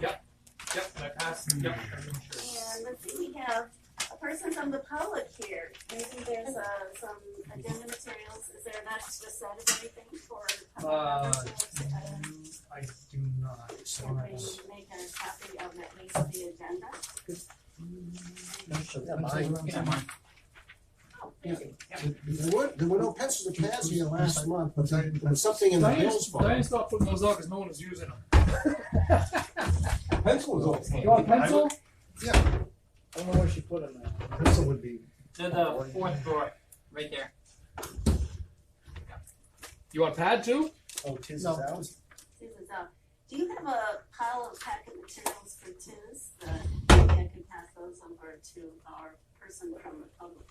Yep, and I passed, yep. And let's see, we have a person from the public here. Maybe there's some agenda materials. Is there an extra set of anything for public members? I do not. So Can we make a copy of at least the agenda? Yeah, mine. Oh, thank you. There were no pencils and pads here last month, but there was something in the bills for Diane stopped putting those out because no one was using them. Pencil was always You want a pencil? Yeah. I don't know where she put them now. Pencil would be. To the fourth drawer, right there. You want a pad too? Oh, tis No. is out. This is up. Do you have a pile of packet materials for Tiz that maybe I can pass those over to our person from the public?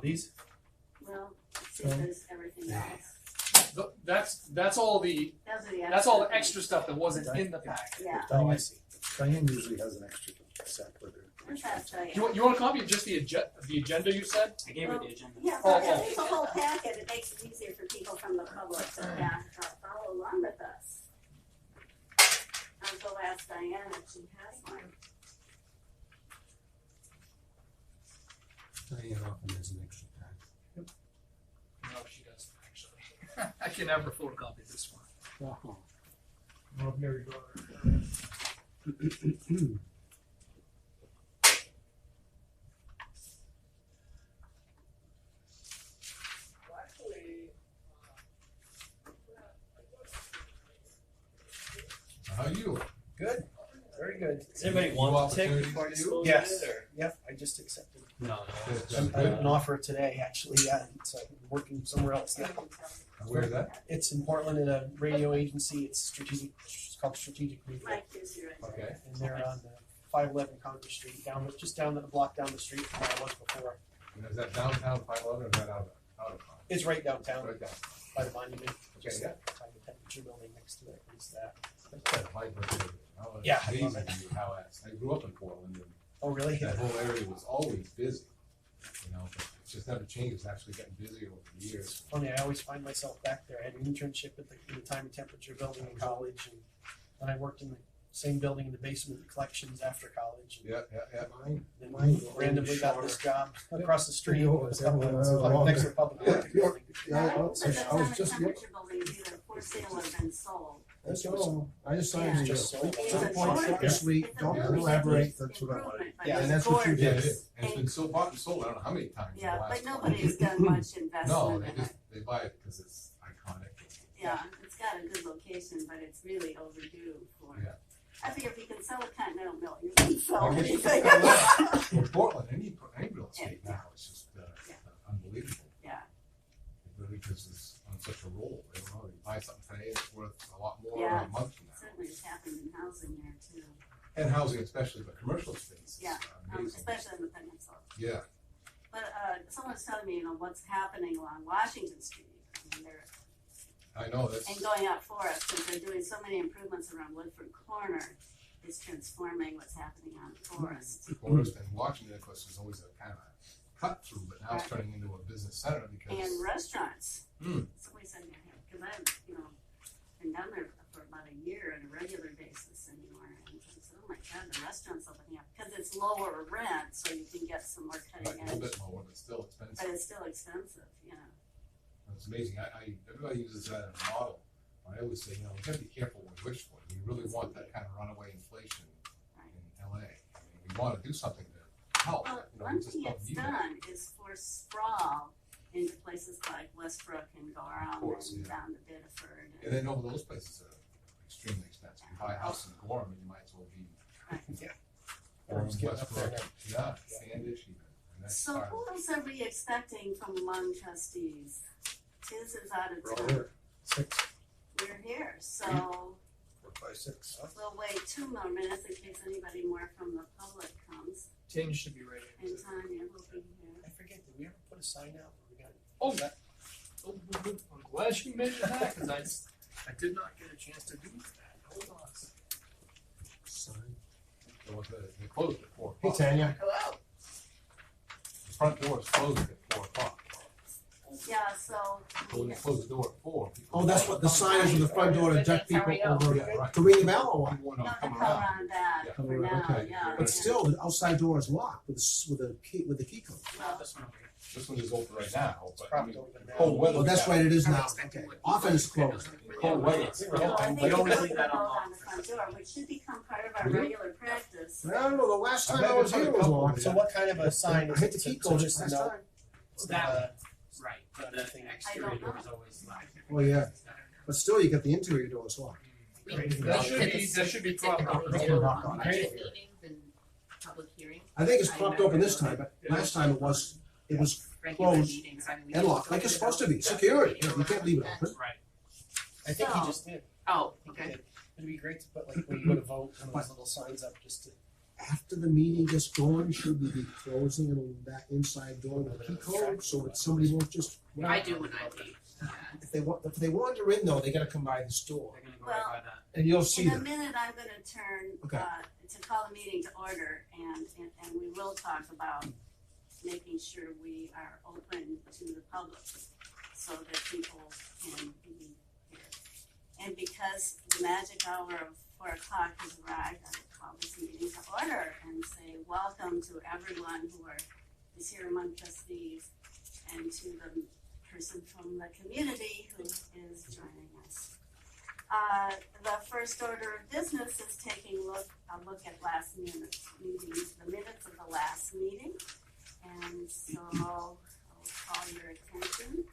These? Well, see if there's everything else. That's all the Those are the that's all the things. extra stuff that wasn't in the pack. Yeah. Oh, I see. Diane usually has an extra set with her. Where's that, Diane? You want a copy of just the agenda you said? I gave her the agenda. Yeah, Oh, but oh. if it's a whole packet, it makes it easier for people from the public to follow along with us. I'll go ask Diane if she has one. Diane often has an extra pack. No, she doesn't actually. I can never photocopy this one. Oh, Mary daughter. How are you? Good. Very good. Does anybody want to take opportunity before I for dispose of Yes. it, or? Yep, I just accepted. No, I have an offer today, actually, so I'm working somewhere else now. Where is that? It's in Portland at a radio agency. It's called Strategic Media. Mike is here. Okay. And they're on 511 Congress Street, just down the block down the street from where I was before. And is that downtown 511 or is that out of town? It's right downtown Right down. by the monument. Okay, Just yeah. by the temperature building next to it. It's that. That's quite a vibrant area. Yeah, I It's love amazing how I grew up in Portland and Oh, really? that whole area was always busy. You know, but it's just never changed. It's actually getting busier over the years. Funny, I always find myself back there. I had an internship at in the time and temperature building in college, and then I worked in the same building in the basement of collections after college. And Yeah. then Mine randomly got this job across the street. Yours, Next to the public works building. I But was the just. temperature building is either for sale or been sold. That's all. I just signed It's you. just so- It's To the a point, gorgeous- this week, it's a don't really elaborate, nice that's what I want. improvement, but Yeah, it's and that's what you Yeah, did. it is. And it's been so bought and sold. I don't know how many times. in the Yeah, last but 20 nobody's years. done much No, investment they in just it. they buy it because it's iconic. Yeah, it's got a good location, but it's really overdue for. Yeah. I figure if you can sell a Continental Mill, you can sell I guess anything. in Portland, any real estate Yeah. now is just unbelievable. Yeah. It really just is on such a roll. You know, you buy something today, it's worth a lot more Yeah. a month from now. Certainly it's happened in housing here too. And housing, especially the commercial space, is Yeah, amazing. especially in the peninsula. Yeah, But someone's telling me, what's happening along Washington Street. I mean, I know that's. and going up Forest, because they're doing so many improvements around Woodford Corner, is transforming what's happening on Forest. Forest and Washington, of course, is always a kind of cut through, but now it's Right. turning into a business center because. And restaurants. Mm. Somebody said, because I've, been down there for about a year on a regular basis anymore. And I said, oh my God, the restaurants opening up. Because it's lower rent, so you can get some more Like cutting a little edge. bit lower, but still expensive. But it's still expensive, It's amazing. Everybody uses that as a model. I always say, you gotta be careful what you wish for. You really want that kind of runaway inflation in LA. I mean, we want to do something to help. Well, we one just thing don't it's need it. done is for sprawl into places like Westbrook and Gorham course, and yeah. down to Biddeford. And then all those places are extremely expensive. You buy a house in Gorham, and you might as well be Yeah. Gorham, Everyone's getting up there Westbrook, now. Standish even. And that's So part of who it. else are we expecting from among trustees? Tiz is out of We're all town. here. 6, We're here, so 4, 5, 6. we'll wait 2 more minutes in case anybody more from the public comes. Tanya should be ready. And Tanya will be here. I forget, did we ever put a sign out? We got Oh, I'm glad you mentioned that because I did not get a chance to do that. Hold on. Sign. They closed at 4 Hey, o'clock. Tanya. Hello. The front door is closed at 4 o'clock. Yeah, so. But when you close the door at 4, people. Oh, that's what the sign is on the front door to direct people over Yeah, right. to ring the bell or what? You want No, to to come come around. around that Yeah. for Come around, now, okay. yeah. But yeah. still, the outside door is locked with a key, with the key code. Well, This one over here. This one is open right now, It's but I propped mean, open now. cold weather. Oh, that's right, it is I'm now. expecting Okay. what- Often it's closed. Cold weather. no, I think We we don't put leave the that vote unlocked. on the front door, which should become part of our Really? regular practice. I don't know, the last I time bet I was there's here a was couple. locked. So what kind of a sign I is hit it? the key So code just last no, time. it's That not, one. Right, but the Anything. exterior I don't door know. is always locked. Oh, yeah. But still, you got the interior doors locked. That should be propped up. Great. Meetings and public hearings. I think it's propped open this time, but last time it was Regular Closed meetings, I mean, we and just locked, like it's open it supposed to up. be. Security, you can't leave it open. Right. I think he So- just did. Oh, He okay. did. It'd be great to put like when you go to vote, one of those little signs up just to. After the meeting gets going, should we be closing it that inside door with a key code so that somebody won't just? I do when I leave. If they wander in though, they gotta come by this door They're gonna go right by that. and you'll see In a them. minute, I'm gonna turn, Okay. to call the meeting to order, and we will talk about making sure we are open to the public so that people can be here. And because the magic hour of 4 o'clock has arrived, I will call this meeting to order and say welcome to everyone who is here among trustees and to the person from the community who is joining us. The first order of business is taking a look at last minute meetings, the minutes of the last meeting. And so I'll call your attention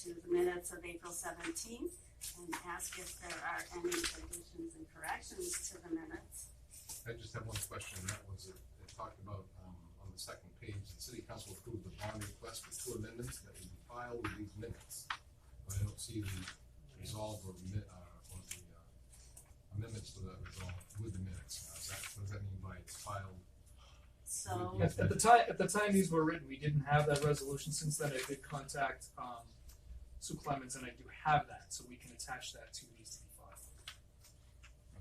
to the minutes of April 17th and ask if there are any additions and corrections to the minutes. I just have one question, and that was, it talked about, on the second page, the city council approved the bond request with 2 amendments that would be filed with these minutes. But I don't see the resolve or the amendments to the resolve with the minutes. Now, what does that mean by it's filed? So, At the time these were written, we didn't have that resolution. Since then, I did contact Sue Clemens, and I do have that, so we can attach that to these to be filed.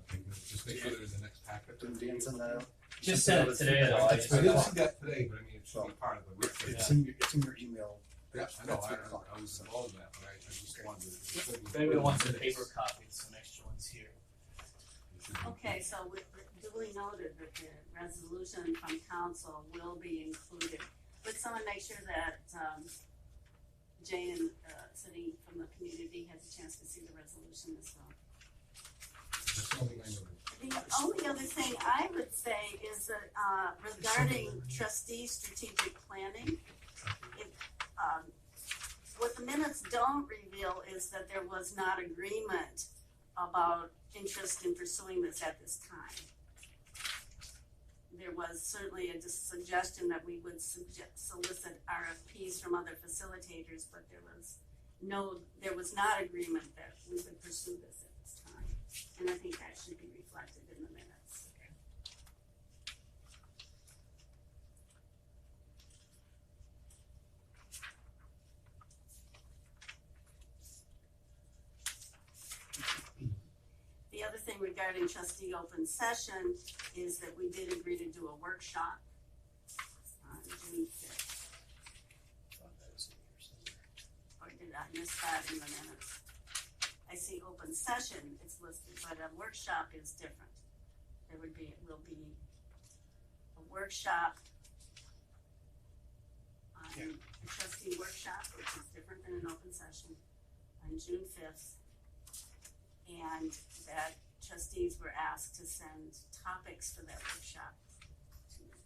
Okay, good. Just make sure they're in the next packet. Didn't Dan send that out? Just sent it today though. I I just- didn't see that today, but I mean, it should be part of the record. It's in your email. Yeah, I know, I was involved in that, but I just wanted to. it should be If anybody wants a included in paper minutes. copy, some extra ones here. It should be okay, so we duly noted that the resolution from council will be included. Would someone make sure that Jane, sitting from the community, has a chance to see the resolution as well? That's the only thing I noted. The only other thing I would say is that regarding trustee strategic planning, what the minutes don't reveal is that there was not agreement about interest in pursuing this at this time. There was certainly a suggestion that we would solicit RFPs from other facilitators, but there was not agreement that we would pursue this at this time. And I think that should be reflected in the minutes. The other thing regarding trustee open session is that we did agree to do a workshop on June 5th. Thought that was in here somewhere. Or did I miss that in the minutes? I see open session, it's listed, but a workshop is different. Will be a workshop on a trustee workshop, which is different than an open session, on June 5th. And that trustees were asked to send topics for that workshop to me.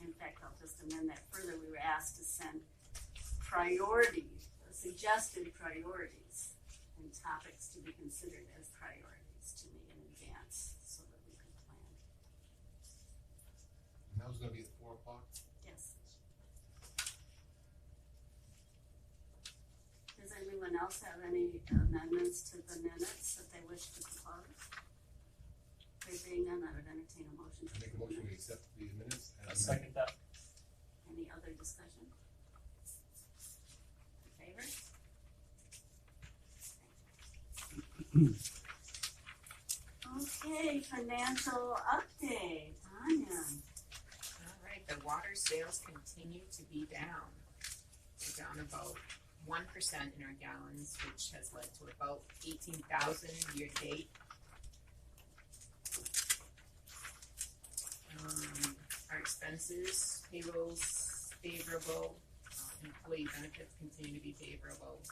In fact, I'll just amend that further. We were asked to send priorities, suggested priorities, and topics to be considered as priorities to me in advance so that we could plan. And that was gonna be at 4 o'clock? Yes. Does anyone else have any amendments to the minutes that they wish to propose? There being none, I would entertain a motion to Make a approve motion, we minutes. accept the minutes I'll as second that. Any other discussion? Okay, Okay, financial update, Tanya. All right, the water sales continue to be down. We're down about 1% in our gallons, which has led to about 18,000 year to date. Our expenses, payrolls favorable, employee benefits continue to be favorable,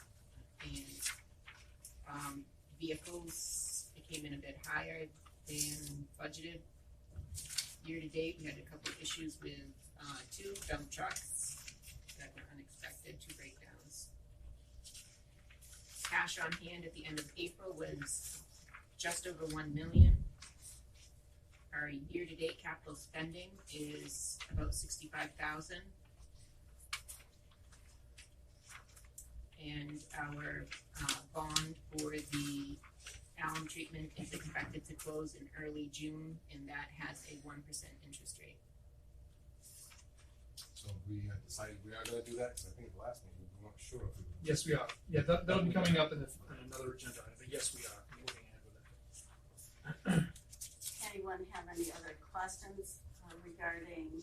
and vehicles, it came in a bit higher than budgeted. Year to date, we had a couple of issues with 2 dump trucks that were unexpected, 2 breakdowns. Cash on hand at the end of April was just over 1 million. Our year-to-date capital spending is about 65,000. And our bond for the alum treatment is expected to close in early June, and that has a 1% interest rate. So we decided we are gonna do that, because I think the last meeting, we weren't sure if we were. Yes, we are. Yeah, that'll be coming up in another agenda item, but yes, we are moving ahead with it. Anyone have any other questions regarding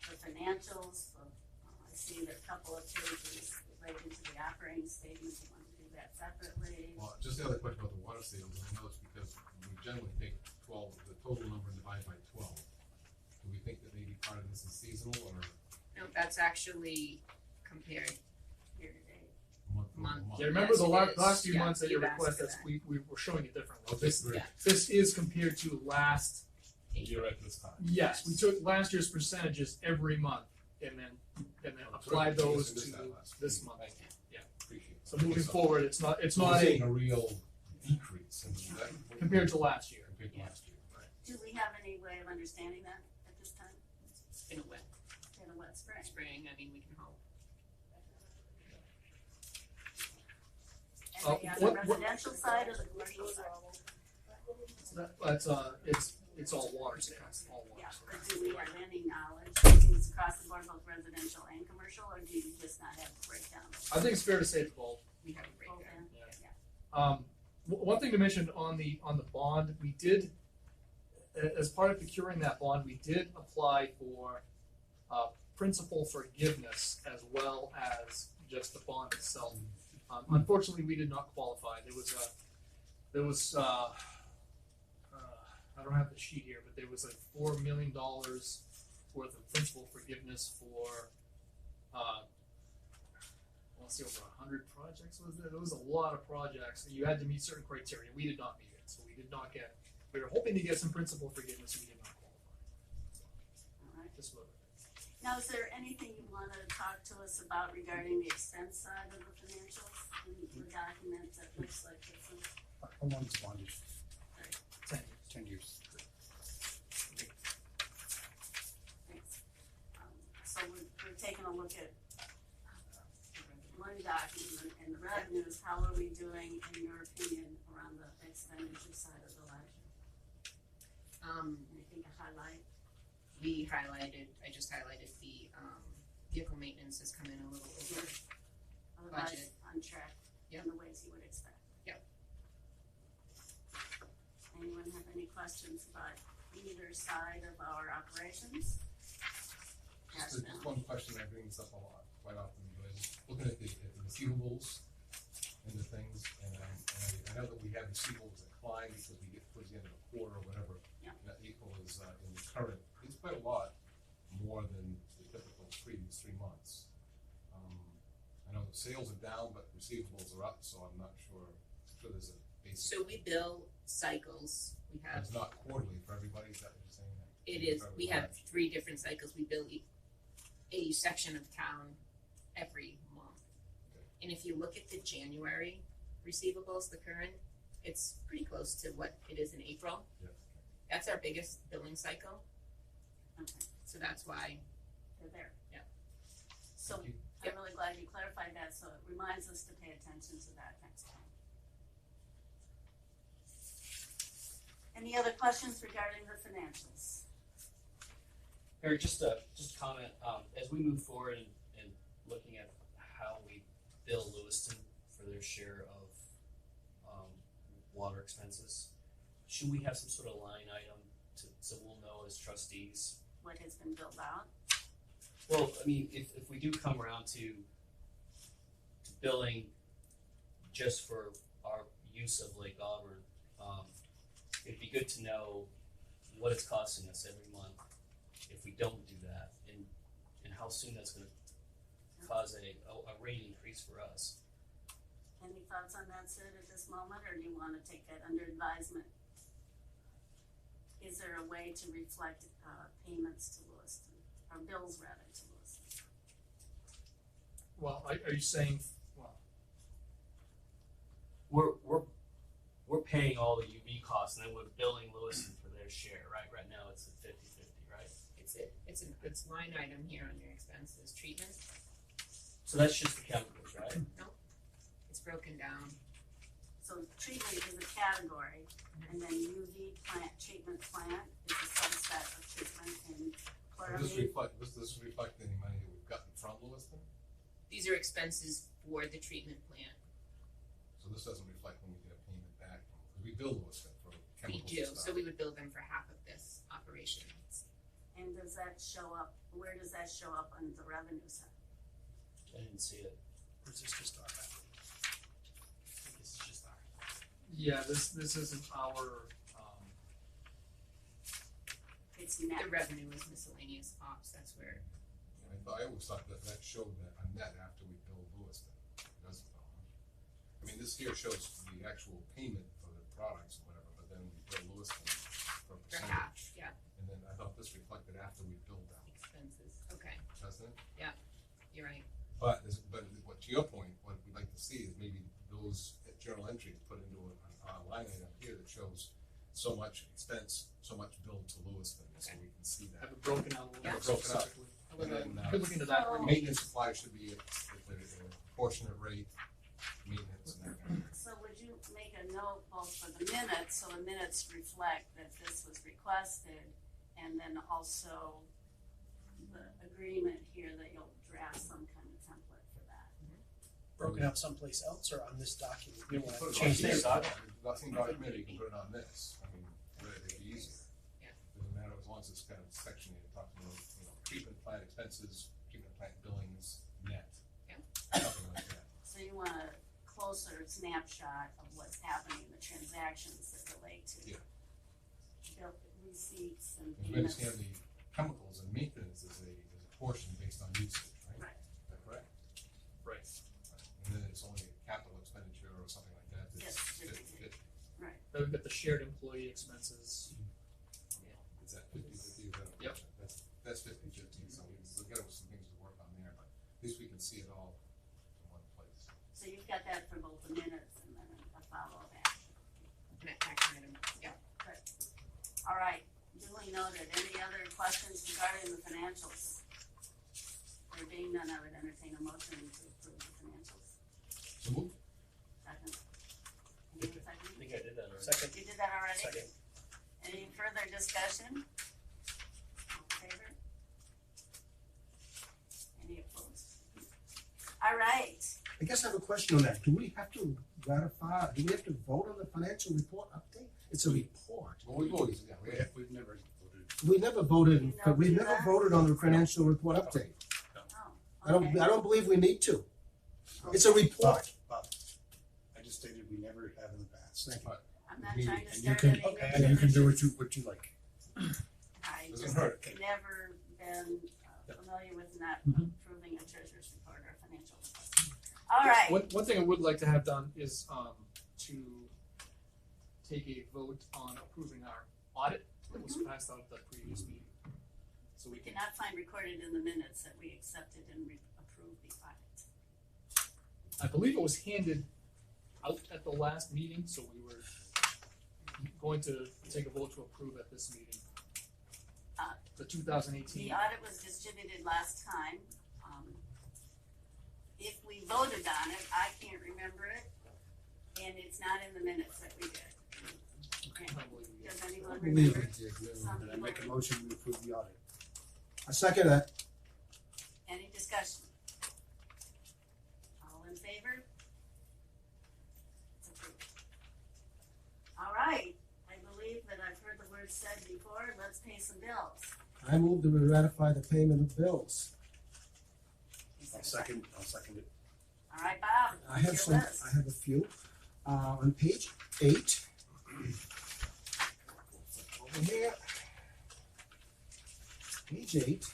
the financials? I see that a couple of pages related to the operating statements. You want to do that separately? Well, just the other question about the water sales, I know it's because we generally take 12, the total number and divide by 12. Do we think that maybe part of this is seasonal or No, that's actually compared Year to date. month over Month. month? Yeah, remember Yes, the it is. last few Yeah, months that you you've asked requested, for that. we were showing it differently. Okay, This, great. yeah. this is compared to last, You're at this time. yes, we took last year's percentages every month and then applied those Missed to that last this week. month. Thank you. Yeah. Appreciate it. So moving So forward, it's not we're a, seeing a real decrease in that. compared to last year. Compared to Yeah. last year. Do we have any way of understanding that at this time? It's been a wet In a wet spring? spring, I mean, we can hope. And on the what- residential side or the commercial side? That's, it's all water sales, all water Yeah, sales. but do we have any knowledge, things across the board, both residential and commercial, or do you just not have the breakdown? I think it's fair to say it's both. We have a Both breakdown. ends? One thing to mention on the bond, we did, as part of procuring that bond, we did apply for principal forgiveness as well as just the bond itself. Unfortunately, we did not qualify. There was I don't have the sheet here, but there was like $4 million worth of principal forgiveness for let's see, over 100 projects was there? There was a lot of projects, and you had to meet certain criteria. We did not meet it, so we did not get. We were hoping to get some principal forgiveness, we did not qualify. All right. Just a little bit. Now, is there anything you want to talk to us about regarding the expense side of the financials? The document that looks like this one? How long is the bond issue? 10 years. 10 years. Thanks. So we're taking a look at one document and the revenues. How are we doing, in your opinion, around the expenditure side of the ledger? Anything to highlight? I just highlighted the vehicle maintenance has come in a little over. Otherwise, Budget. on track Yep. in the ways you would expect. Yep. Anyone have any questions about either side of our operations? Yes, Just ma'am. one question, I bring this up a lot, quite often, but looking at the receivables and the things, and I know that we have receivables that climb because we get towards the end of the quarter or whatever. Yeah. That April is, in the current, it's quite a lot more than the typical previous 3 months. I know the sales are down, but receivables are up, so I'm not sure, there's a basic. So we bill cycles, we have, It's not quarterly for everybody, is that what you're saying? it is, we have 3 different cycles, we bill a section of town every month. Okay. And if you look at the January receivables, the current, it's pretty close to what it is in April. Yeah. That's our biggest billing cycle, Okay, so that's why, they're there. Yeah. So Thank you. I'm really glad you clarified that, so it reminds us to pay attention to that next time. Any other questions regarding the financials? Eric, just a comment, as we move forward and looking at how we bill Lewiston for their share of, water expenses. Should we have some sort of line item so we'll know as trustees? What has been built out? Well, I mean, if we do come around to billing just for our use of Lake Auburn, it'd be good to know what it's costing us every month if we don't do that, and how soon that's gonna cause a rate increase for us. Any thoughts on that, Sid, at this moment, or do you wanna take that under advisement? Is there a way to reflect, payments to Lewiston, or bills rather to Lewiston? Well, are you saying, well, We're paying all the UV costs, and then we're billing Lewiston for their share, right? Right now, it's at 50-50, right? It's line item here on your expenses, treatment, So that's just the chemicals, right? it's broken down. So treatment is a category, and then UV plant, treatment plant is a subset of treatment, and Does chloramine. this reflect any money that we've gotten from Lewiston? These are expenses for the treatment plant. So this doesn't reflect when we get a payment back, because we bill Lewiston for We chemicals do, and so stuff. we would bill them for half of this operation. And does that show up, where does that show up on the revenue side? I didn't see it. Or is this just our? I think this is just our. yeah, this isn't our, It's net. The revenue is miscellaneous ops, that's where, I always thought that showed that a net after we bill Lewiston. It doesn't though, huh? I mean, this here shows the actual payment for the products or whatever, but then we bill Lewiston for a for percentage. half, yeah, And then I thought this reflected after we billed them, expenses, okay, doesn't it? you're right. But what to your point, what we'd like to see is maybe those journal entries put into a line item here that shows so much expense, so much billed to Lewiston, so we can see have that. it broken out a little Yeah. bit Broken out. specifically. And then, Could look into that. So- maintenance supply should be at a proportionate rate, maintenance and that kind of. So would you make a note both for the minutes, so the minutes reflect that this was requested, and then also the agreement here that you'll draft some kind of template for that? Broken out someplace else or on this document? You You can wanna put it on change this this? document, you can put it on this, I mean, it'd be easier. Yeah. Doesn't matter, as long as it's got a section here, talking about, treatment plant expenses, treatment plant billings, net. Yeah. Something like that. So you want a closer snapshot of what's happening, the transactions that relate to Yeah. bill receipts and Because we payments. understand the chemicals and maintenance is a portion based on usage, right? Right. Is that correct? Right. And then it's only a capital expenditure or something like that, Yes, that's 50-50. 50-50. Then we've got the shared employee expenses. Is that 50-50? Is that a Yep. portion? That's 50-50, so we'll get some things to work on there, but at least we can see it all in one place. So you've got that for both the minutes and then a follow-up action. Net action item, yeah. All right, duly noted. Any other questions regarding the financials? There being none, I would entertain a motion to approve the financials. So move. Second. I Any think second? I did that already. Second. You did that already? Second. Any further discussion? All in favor? Any opposed? All right, I guess I have a question on that. Do we have to ratify, do we have to vote on the financial report update? It's a report. Well, we've always, We've never voted. We never voted, You know, we do never that? voted on the financial report update. oh, I don't, okay. I don't believe we need to. It's a report. Bob, I just stated we never have in the past. Thank you. I'm not Me, trying to and you start can- any okay, And you can do negotiations. what you like. I Doesn't just hurt. never been familiar with not Mhm. approving a treasurer's report or financial report. All right, One thing I would like to have done is, to take a vote on approving our audit that was passed out at the previous meeting. So we we can, cannot find recorded in the minutes that we accepted and approved the audit. I believe it was handed out at the last meeting, so we were going to take a vote to approve at this meeting. The 2018. The audit was distributed last time. If we voted on it, I can't remember it, and it's not in the minutes that we did. Okay. I believe we did. Does anyone I believe remember? we did, no. Some Did I people make a motion to approve the audit? I second that. Any discussion? All in favor? It's approved. Robert said before, let's pay some bills. I move that we ratify the payment of bills. I'll second it. All right, Bob, I have what's some, your list? I have a few. On page 8. Over here. Page 8.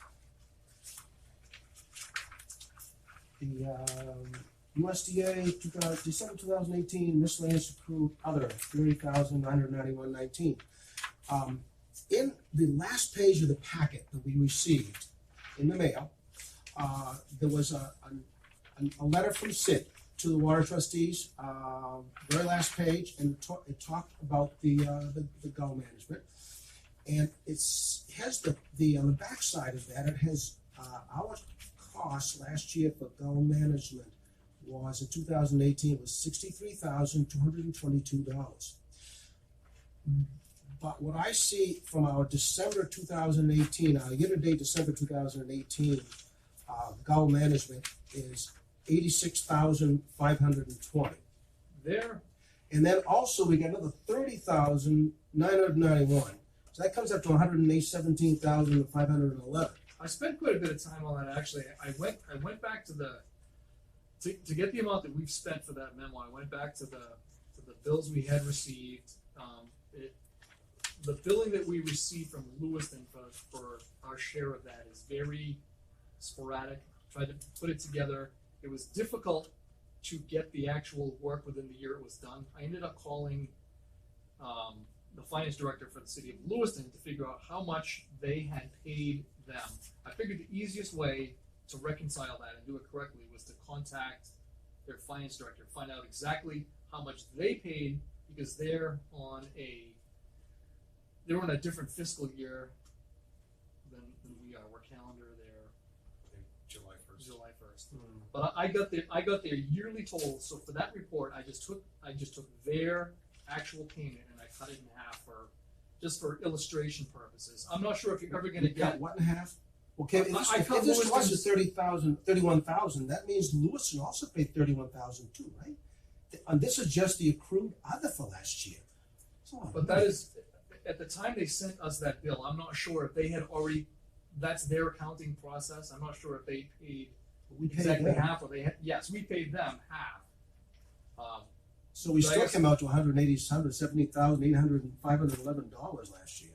The USDA December 2018 miscellaneous accrued other $30,991.19. In the last page of the packet that we received in the mail, there was a letter from Sid to the water trustees, very last page, and it talked about the gull management. And it has on the back side of that, it has our cost last year for gull management was in 2018 was $63,222. But what I see from our December 2018, our year-to-date December 2018 gull management is $86,520. There, And then also we got another $30,991. So that comes up to $117,511. I spent quite a bit of time on that actually. I went back to to get the amount that we've spent for that memo. I went back to the bills we had received. The billing that we received from Lewiston for our share of that is very sporadic. Tried to put it together. It was difficult to get the actual work within the year it was done. I ended up calling the finance director for the city of Lewiston to figure out how much they had paid them. I figured the easiest way to reconcile that and do it correctly was to contact their finance director, find out exactly how much they paid, because they're on a different fiscal year than we are. We're calendar, they're July 1st. July 1st. But I got their yearly total. So for that report, I just took their actual payment and I cut it in half for illustration purposes. I'm not sure if you're ever going to You cut get. what in half? Okay, if I cut this was Lewiston's- 31,000, that means Lewiston also paid 31,000 too, right? And this is just the accrued other for last year. But that is at the time they sent us that bill. I'm not sure if they had already. That's their accounting process. I'm not sure if they paid we paid exactly them. half, or they had. Yes, we paid them half. So we So I still guess- came out to $170,811 last year.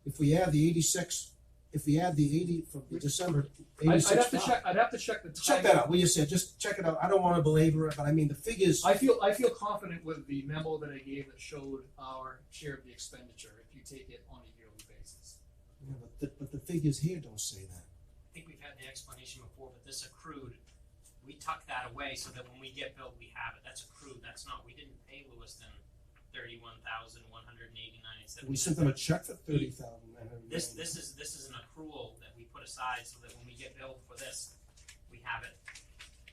If we add the 86, if we add the 80 from December, I'd 86. have to check. I'd have to check the time. Check that out. What you said, just check it out. I don't want to belabor it, but I mean the figures. I feel confident with the memo that I gave that showed our share of the expenditure if you take it on a yearly basis. Yeah, but the figures here don't say that. I think we've had the explanation before, but this accrued, we tuck that away so that when we get billed, we have it. That's accrued. That's not, we didn't pay Lewiston $31,189.70. We sent them a check for $30,000. This is an accrual that we put aside so that when we get billed for this, we have it.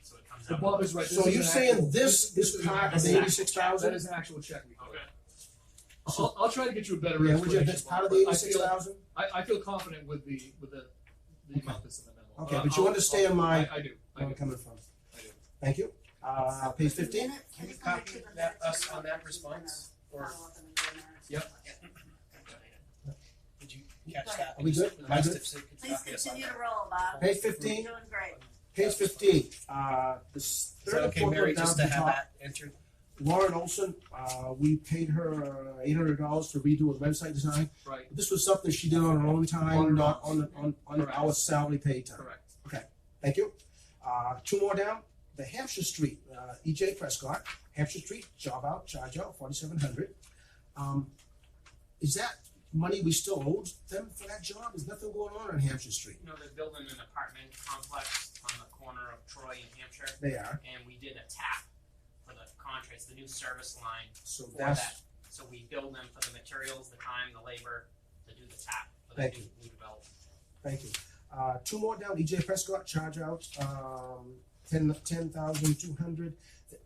So it comes So out. Bob is right. So you're saying this is part of the That 86,000? is an actual check we put. Okay. I'll try to get you a better Yeah, explanation. that's part of Bob, the but I feel- 86,000? I feel confident with the amount that's in the memo. Okay, but you understand my- I do. Where I'm coming from. I do. Thank you. Page 15? Minute? I Can you just wanna copy do the that- minutes us and on go that back to response? the, Or follow up and go in there. Yep. did you catch that? Are we good? Am I Asked good? if Sid could Please copy us on continue that. to roll, Bob. Page You're 15? doing great. Page 15. This Is third that and okay, fourth Mary, one down just at to the have top. that entered? Lauren Olson, we paid her $800 to redo a website design. Right. This was something she did on her own On time, her not own. on Correct. our salary paid time. Correct. Thank you. Two more down. The Hampshire Street, E.J. Prescott, Hampshire Street, job out, charge out, $4,700. Is that money we still owe them for that job? There's nothing going on Hampshire Street. You know, they're building an apartment complex on the corner of Troy and Hampshire, They are. and we did a tap for the contracts, the new service line So for that's, that. So we bill them for the materials, the time, the labor to do the tap for the Thank new development. thank you. Two more down, E.J. Prescott, charge out, 10,200.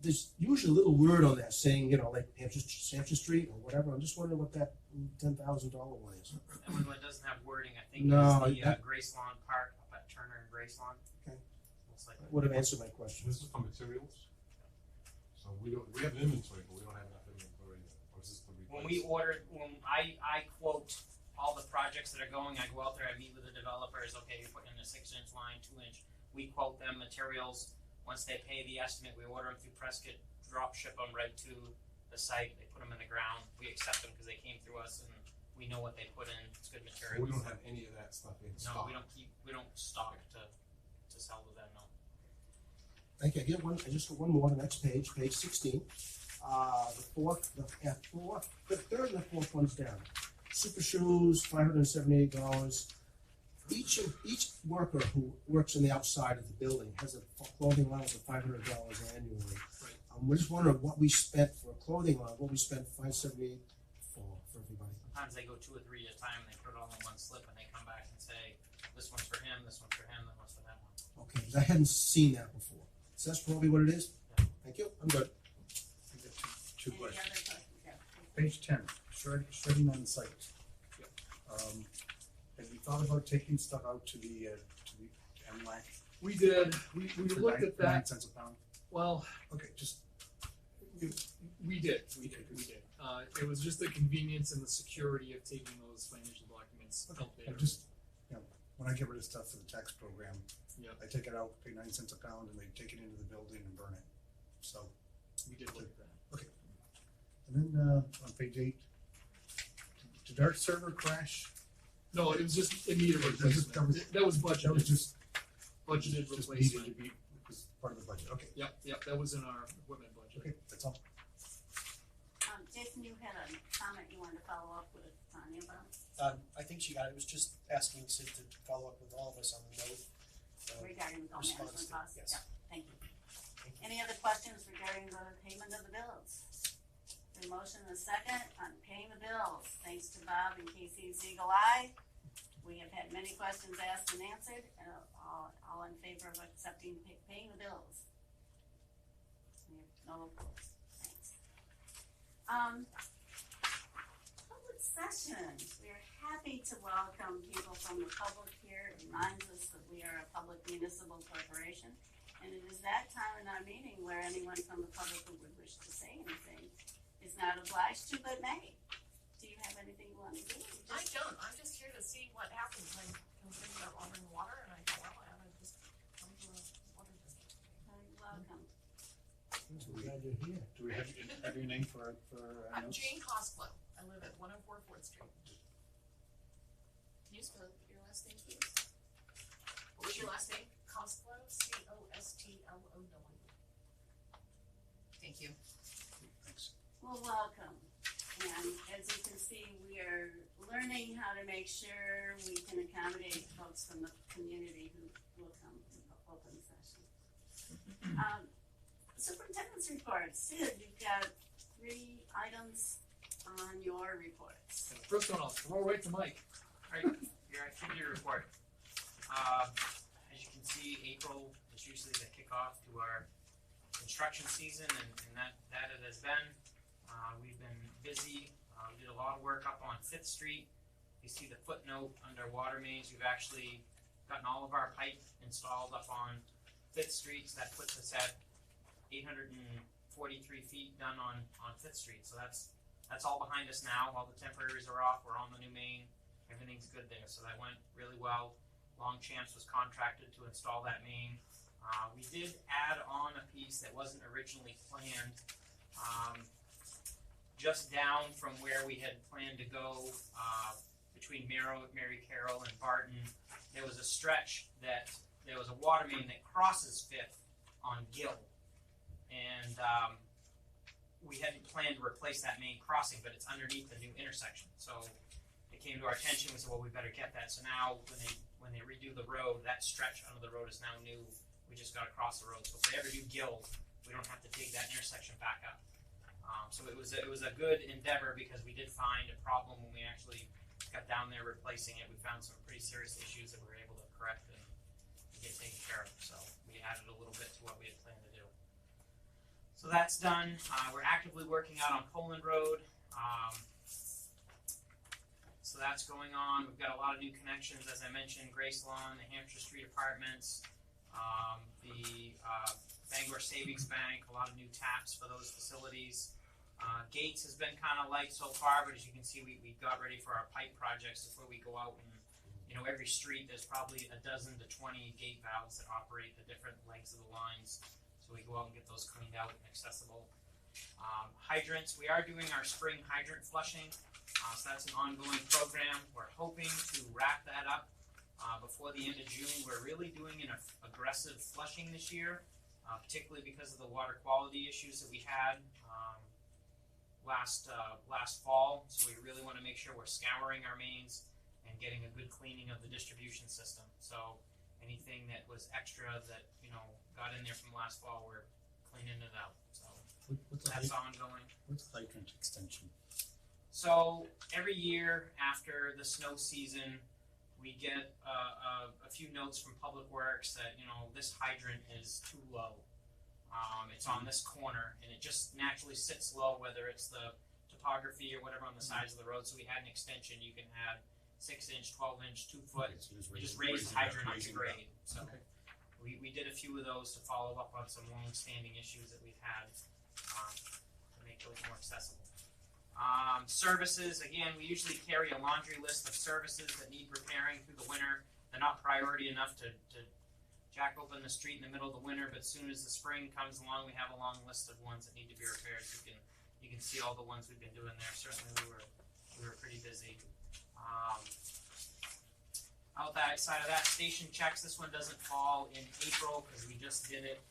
There's usually a little word on that saying, like Hampshire Street or whatever. I'm just wondering what that $10,000 one is. That one that doesn't have wording, I think, No, is the that- Grace Lawn Park up at Turner and Grace Lawn. Okay. Most likely. Would have answered my question. This is for materials? So we have an inventory, but we don't have enough inventory, or is this the when we order, when I quote all the projects that are going, I go out there, I meet with the developers, okay, you're putting in a 6-inch line, 2-inch, we quote them materials, once they pay the estimate, we order them through Prescott, drop ship them right to the site, they put them in the ground, we accept them because they came through us and we know what they put in, it's good material. We don't have any of that stuff in stock. No, we don't stock to sell to them, no. Thank you. I just got one more, the next page, page 16. The third and the fourth one's down. Super shoes, $578. Each worker who works on the outside of the building has a clothing allowance of $500 annually. Right. We're just wondering what we spent for a clothing line, what we spent $578 for everybody. Sometimes they go 2 or 3 at a time and they put it all in one slip and they come back and say, this one's for him, this one's for him, that one's for that one. Okay, 'cause I hadn't seen that before. So that's probably what it is? Yeah. Thank you, I'm good. I got two Any questions. other questions? Yeah. Page 10, shredding on site. Have you thought about taking stuff out to the MLAC? We did, we for looked at that, 9 cents a pound? well, Okay, just, we did. It was just the convenience and the security of taking those financial documents out I there. just, when I get rid of stuff for the tax program, Yeah. I take it out, pay 9 cents a pound, and they take it into the building and burn it. So, We did look at that. and then on page 8, did our server crash? No, it was just, it needed That was- replacement. That was budgeted. That was just Budgeted just replacement. needed to be, it was part of the budget. Okay, Yep, that was in our equipment budget. okay, that's all. Jason, you had a comment you wanted to follow up with Tanya about I think she got it. It was just asking Sid to follow up with all of us on the note. regarding the response management to- costs? yes. Yeah, thank you. Any other questions regarding the payment of the bills? The motion and a second on paying the bills. Thanks to Bob and Casey's eagle eye. We have had many questions asked and answered, and all in favor of accepting, paying the bills. We have no opposed. Thanks. Public session. We are happy to welcome people from the public here. It reminds us that we are a public municipal corporation. And it is that time in our meeting where anyone from the public who would wish to say anything is not obliged to, but may. Do you have anything you want to do? I don't. I'm just here to see what happens when I'm thinking about Auburn water, and I go, well, I ought to just come to a water district. You're welcome. Glad you're here. Do we have your name for I'm notes? Jane Cosglow. I live at 104 4th Street. Can you spell your last name, please? What was your last name? Cosglow, Costlow. Thank you. Thanks. Well, welcome. And as you can see, we are learning how to make sure we can accommodate folks from the community who will come to the open session. Superintendent's report. Sid, you've got 3 items on your reports. And the first one I'll throw right to Mike. Alright, your activity report. As you can see, April is usually the kickoff to our construction season, and that it has been. We've been busy. We did a lot of work up on 5th Street. You see the footnote under water mains. We've actually gotten all of our pipe installed up on 5th Street, so that puts us at 843 feet done on 5th Street. So that's all behind us now. All the temporaries are off. We're on the new main. Everything's good there. So that went really well. Longchamps was contracted to install that main. We did add on a piece that wasn't originally planned. Just down from where we had planned to go, between Mary Carroll and Barton, there was a stretch that there was a water main that crosses 5th on Gill, and we hadn't planned to replace that main crossing, but it's underneath the new intersection. So it came to our attention. We said, well, we better get that. So now when they redo the road, that stretch under the road is now new. We just got to cross the road. So if they ever do Gill, we don't have to dig that intersection back up. So it was a good endeavor because we did find a problem when we actually got down there replacing it. We found some pretty serious issues that we were able to correct and get taken care of. So we added a little bit to what we had planned to do. So that's done. We're actively working out on Poland Road. So that's going on. We've got a lot of new connections, as I mentioned, Grace Lawn, the Hampshire Street Apartments, the Bangor Savings Bank, a lot of new taps for those facilities. Gates has been kind of light so far, but as you can see, we got ready for our pipe projects before we go out and, every street there's probably a dozen to 20 gate valves that operate the different legs of the lines. So we go out and get those cleaned out and accessible. Hydrants, we are doing our spring hydrant flushing. So that's an ongoing program. We're hoping to wrap that up before the end of June. We're really doing an aggressive flushing this year, particularly because of the water quality issues that we had last fall. So we really want to make sure we're scouring our mains and getting a good cleaning of the distribution system. So anything that was extra that got in there from last fall, we're cleaning it out. So that's ongoing. What's hydrant extension? So every year after the snow season, we get a few notes from Public Works that this hydrant is too low. It's on this corner, and it just naturally sits low, whether it's the topography or whatever on the sides of the road. So we had an extension. You can have 6-inch, 12-inch, 2-foot. Okay, so Just raise the hydrant up to raising it grade. So Okay. we did a few of those to follow up on some long-standing issues that we've had to make those more accessible. Services, again, we usually carry a laundry list of services that need repairing through the winter. They're not priority enough to jack open the street in the middle of the winter, but as soon as the spring comes along, we have a long list of ones that need to be repaired. You can see all the ones we've been doing there. Certainly we were pretty busy. Outside of that, station checks. This one doesn't fall in April because we just did it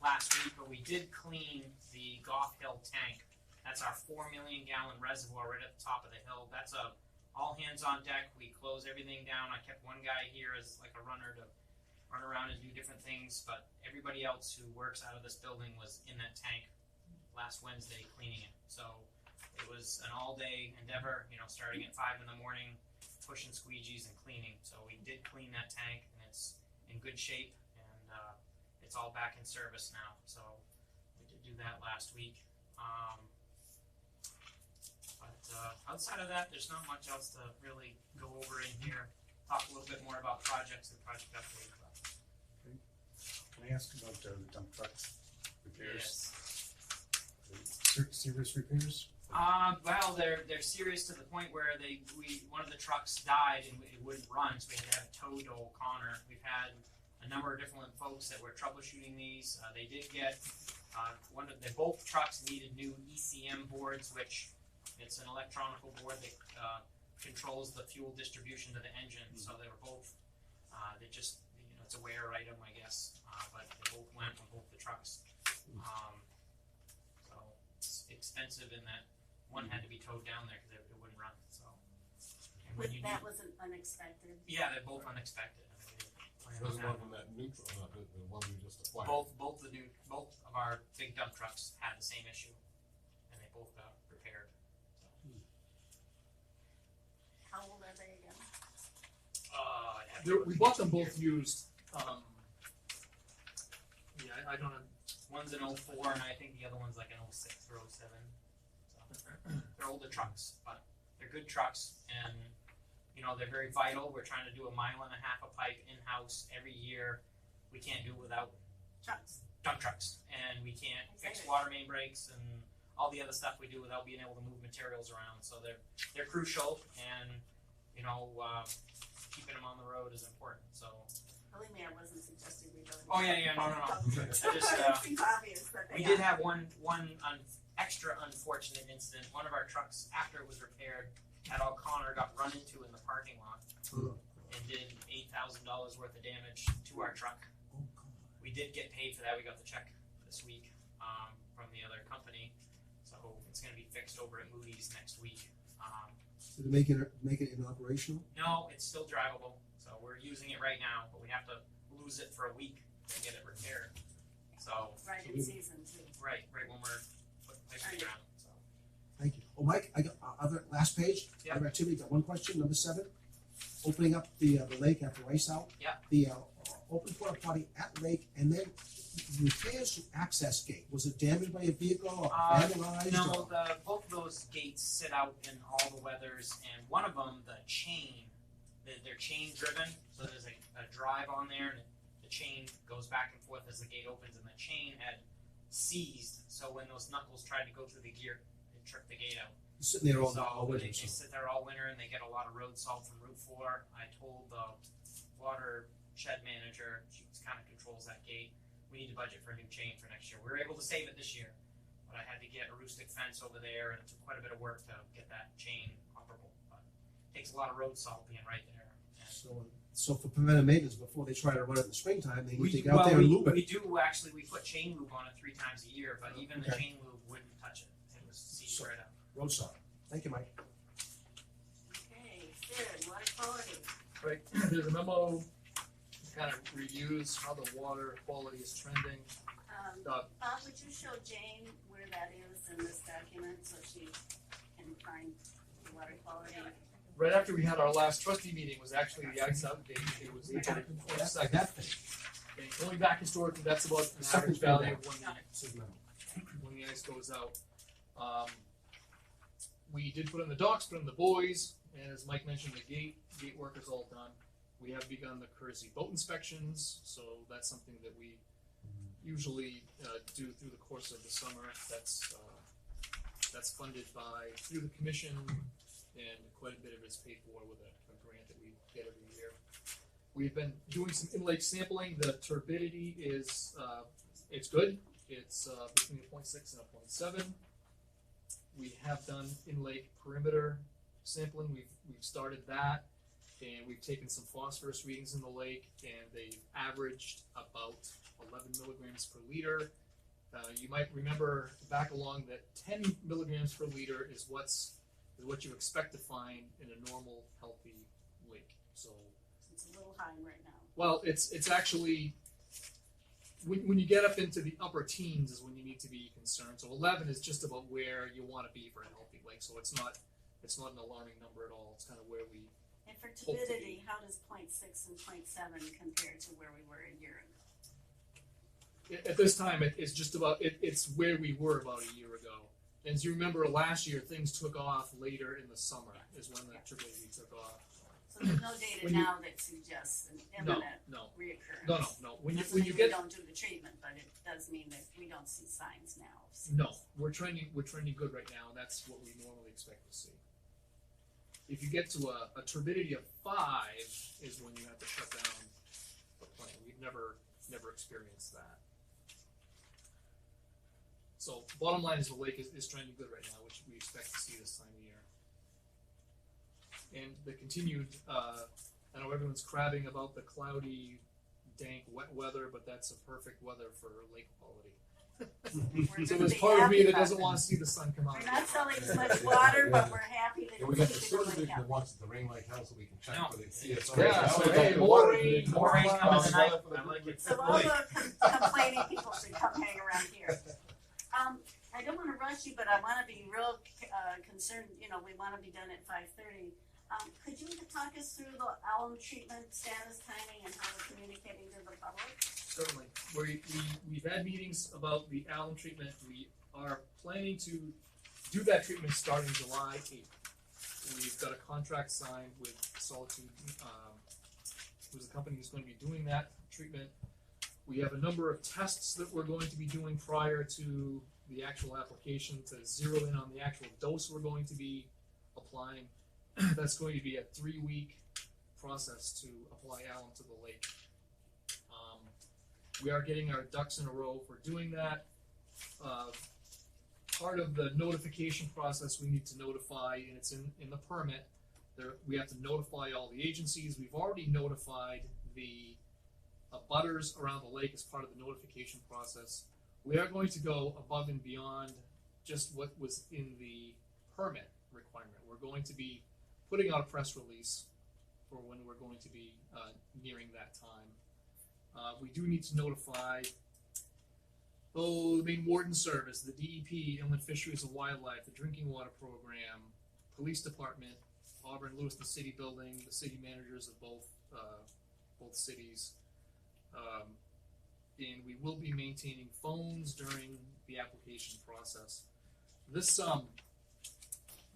last week, but we did clean the Goff Hill tank. That's our 4 million gallon reservoir right at the top of the hill. That's a all hands on deck. We close everything down. I kept one guy here as like a runner to run around and do different things, but everybody else who works out of this building was in that tank last Wednesday cleaning it. So it was an all day endeavor, starting at 5 in the morning, pushing squeegees and cleaning. So we did clean that tank, and it's in good shape, and it's all back in service now. So we did do that last week. But outside of that, there's not much else to really go over in here. Talk a little bit more about projects and project updates. Can I ask about the dump truck repairs? Yes. Serious repairs? Well, they're serious to the point where one of the trucks died and it wouldn't run, so we had to have it towed to O'Connor. We've had a number of different folks that were troubleshooting these. They did get both trucks needed new ECM boards, which it's an electronic board that controls the fuel distribution to the engine. So they were both. They just it's a wear item, I guess, but they both went on both the trucks. So it's expensive in that one had to be towed down there because it wouldn't run. So and when That wasn't unexpected. yeah, they're both unexpected. There's one from that neutral, the one we just acquired. Both of our big dump trucks had the same issue, and they both got repaired. So. How old are they again? We bought them both used. I don't know. One's an 04, and I think the other one's like an 06 or 07. So they're older trucks, but they're good trucks, and they're very vital. We're trying to do 1.5 miles of pipe in-house every year. We can't do it without Trucks. dump trucks, and we can't fix water main breaks and all the other stuff we do without being able to move materials around. So they're crucial, and keeping them on the road is important. So. Believe me, I wasn't suggesting we don't. Oh yeah, no. I just It seems obvious that they we did have one extra unfortunate incident. One of our trucks, after it was repaired at O'Connor, got run into in the parking lot and did $8,000 worth of damage to our truck. We did get paid for that. We got the check this week from the other company, so it's going to be fixed over at Moody's next week. Did it make it inoperational? No, it's still drivable, so we're using it right now, but we have to lose it for a week to get it repaired. So Right in season too. right when we're putting pipes in the ground. So. Thank you. Oh, Mike, I got other last page. Yeah. Other activity. Got one question. Number 7. Opening up the lake after ice out. Yeah. The open porta potty at lake, and then repairs to access gate. Was it damaged by a vehicle or vandalized? No, or? both of those gates sit out in all the weathers, and one of them, the chain, they're chain driven, so there's a drive on there, and the chain goes back and forth as the gate opens, and the chain had seized, so so when those knuckles tried to go through the gear, it tripped the gate out. Sitting there all So winter. they sit there all winter and they get a lot of road salt from Route 4. I told the water shed manager, she kind of controls that gate, we need to budget for a new chain for next year. We were able to save it this year, but I had to get a rustic fence over there and it took quite a bit of work to get that chain operable. But it takes a lot of road salt being right there. And So for preventive maintenance, before they try to run it in the springtime, they need to get out there and lube it. we do actually, we put chain lube on it 3 times a year, but even the Okay. chain lube wouldn't touch it. It was seized So- right out. Road salt. Thank you, Mike. Okay, Sid, water quality. Right, there's a memo, kind of reviews how the water quality is trending. Bob, would you show Jane where that is in this document so she can find the water quality? Right after we had our last trustee meeting was actually the ice out date, it was April 22nd. That thing. And going back historically, that's about an average value of when the ice goes out. We did put in the docks, put in the buoys, and as Mike mentioned, the gate work is all done. We have begun the courtesy boat inspections, so that's something that we usually do through the course of the summer. That's funded through the commission, and quite a bit of it is paid for with a grant that we get every year. We've been doing some in-lake sampling. The turbidity is it's good. It's between a 0.6 and a 0.7. We have done in-lake perimeter sampling. We've started that, and we've taken some phosphorus readings in the lake, and they've averaged about 11 milligrams per liter. You might remember back along that 10 milligrams per liter is what you expect to find in a normal, healthy lake. So It's a little high right now. well, it's actually when you get up into the upper teens is when you need to be concerned. So 11 is just about where you want to be for a healthy lake. So it's not an alarming number at all. It's kind of where we. And for turbidity, how does 0.6 and 0.7 compare to where we were a year ago? At this time, it's just about it's where we were about a year ago. And as you remember, last year things took off later in the summer is when the turbidity took off. So there's no data When you- now that suggests an imminent No. reoccurrence. No. When Doesn't you mean get we don't do the treatment, but it does mean that we don't see signs now. no, we're trending good right now, and that's what we normally expect to see. If you get to a turbidity of 5 is when you have to shut down the plant. We've never experienced that. So bottom line is the lake is trending good right now, which we expect to see this time of year. And the continued, I know everyone's crabbing about the cloudy, dank, wet weather, but that's a perfect weather for lake quality. We're So gonna there's be part of me happy that about doesn't that. want to see the sun come out. We're not selling as much water, but we're happy that And we we're got the keeping sewer the lake division up. that wants it to rain like hell so we can check No. for the CSO. Yeah, so hey, More more rain rain, More rain coming clouds. tonight. I like it. So all the complaining people should come hang around here. I don't wanna rush you, but I wanna be real, concerned, we wanna be done at 5:30. Could you talk us through the alum treatment status, timing, and how we're communicating to the public? Certainly. We've had meetings about the alum treatment. We are planning to do that treatment starting July 8th. We've got a contract signed with Solitude, who's the company who's going to be doing that treatment. We have a number of tests that we're going to be doing prior to the actual application to zero in on the actual dose we're going to be applying. That's going to be a 3-week process to apply alum to the lake. We are getting our ducks in a row for doing that. Part of the notification process we need to notify, and it's in the permit, we have to notify all the agencies. We've already notified the abutters around the lake as part of the notification process. We are going to go above and beyond just what was in the permit requirement. We're going to be putting out a press release for when we're going to be nearing that time. We do need to notify the main warden service, the DEP, Inland Fisheries and Wildlife, the Drinking Water Program, Police Department, Auburn, Lewiston City Building, the city managers of both cities. And we will be maintaining phones during the application process. This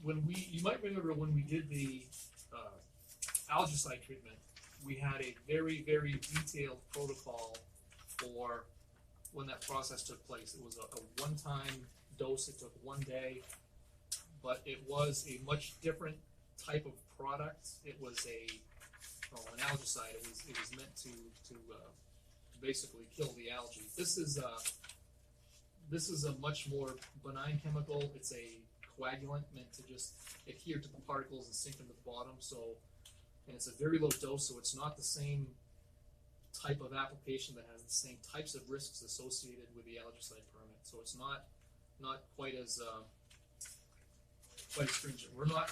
you might remember when we did the algicide treatment, we had a very, very detailed protocol for when that process took place. It was a one-time dose. It took 1 day, but it was a much different type of product. It was an algicide. It was meant to basically kill the algae. This is a much more benign chemical. It's a coagulant meant to just adhere to the particles and sink into the bottom. So, and it's a very low dose, so it's not the same type of application that has the same types of risks associated with the algicide permit. So it's not quite as stringent. We're not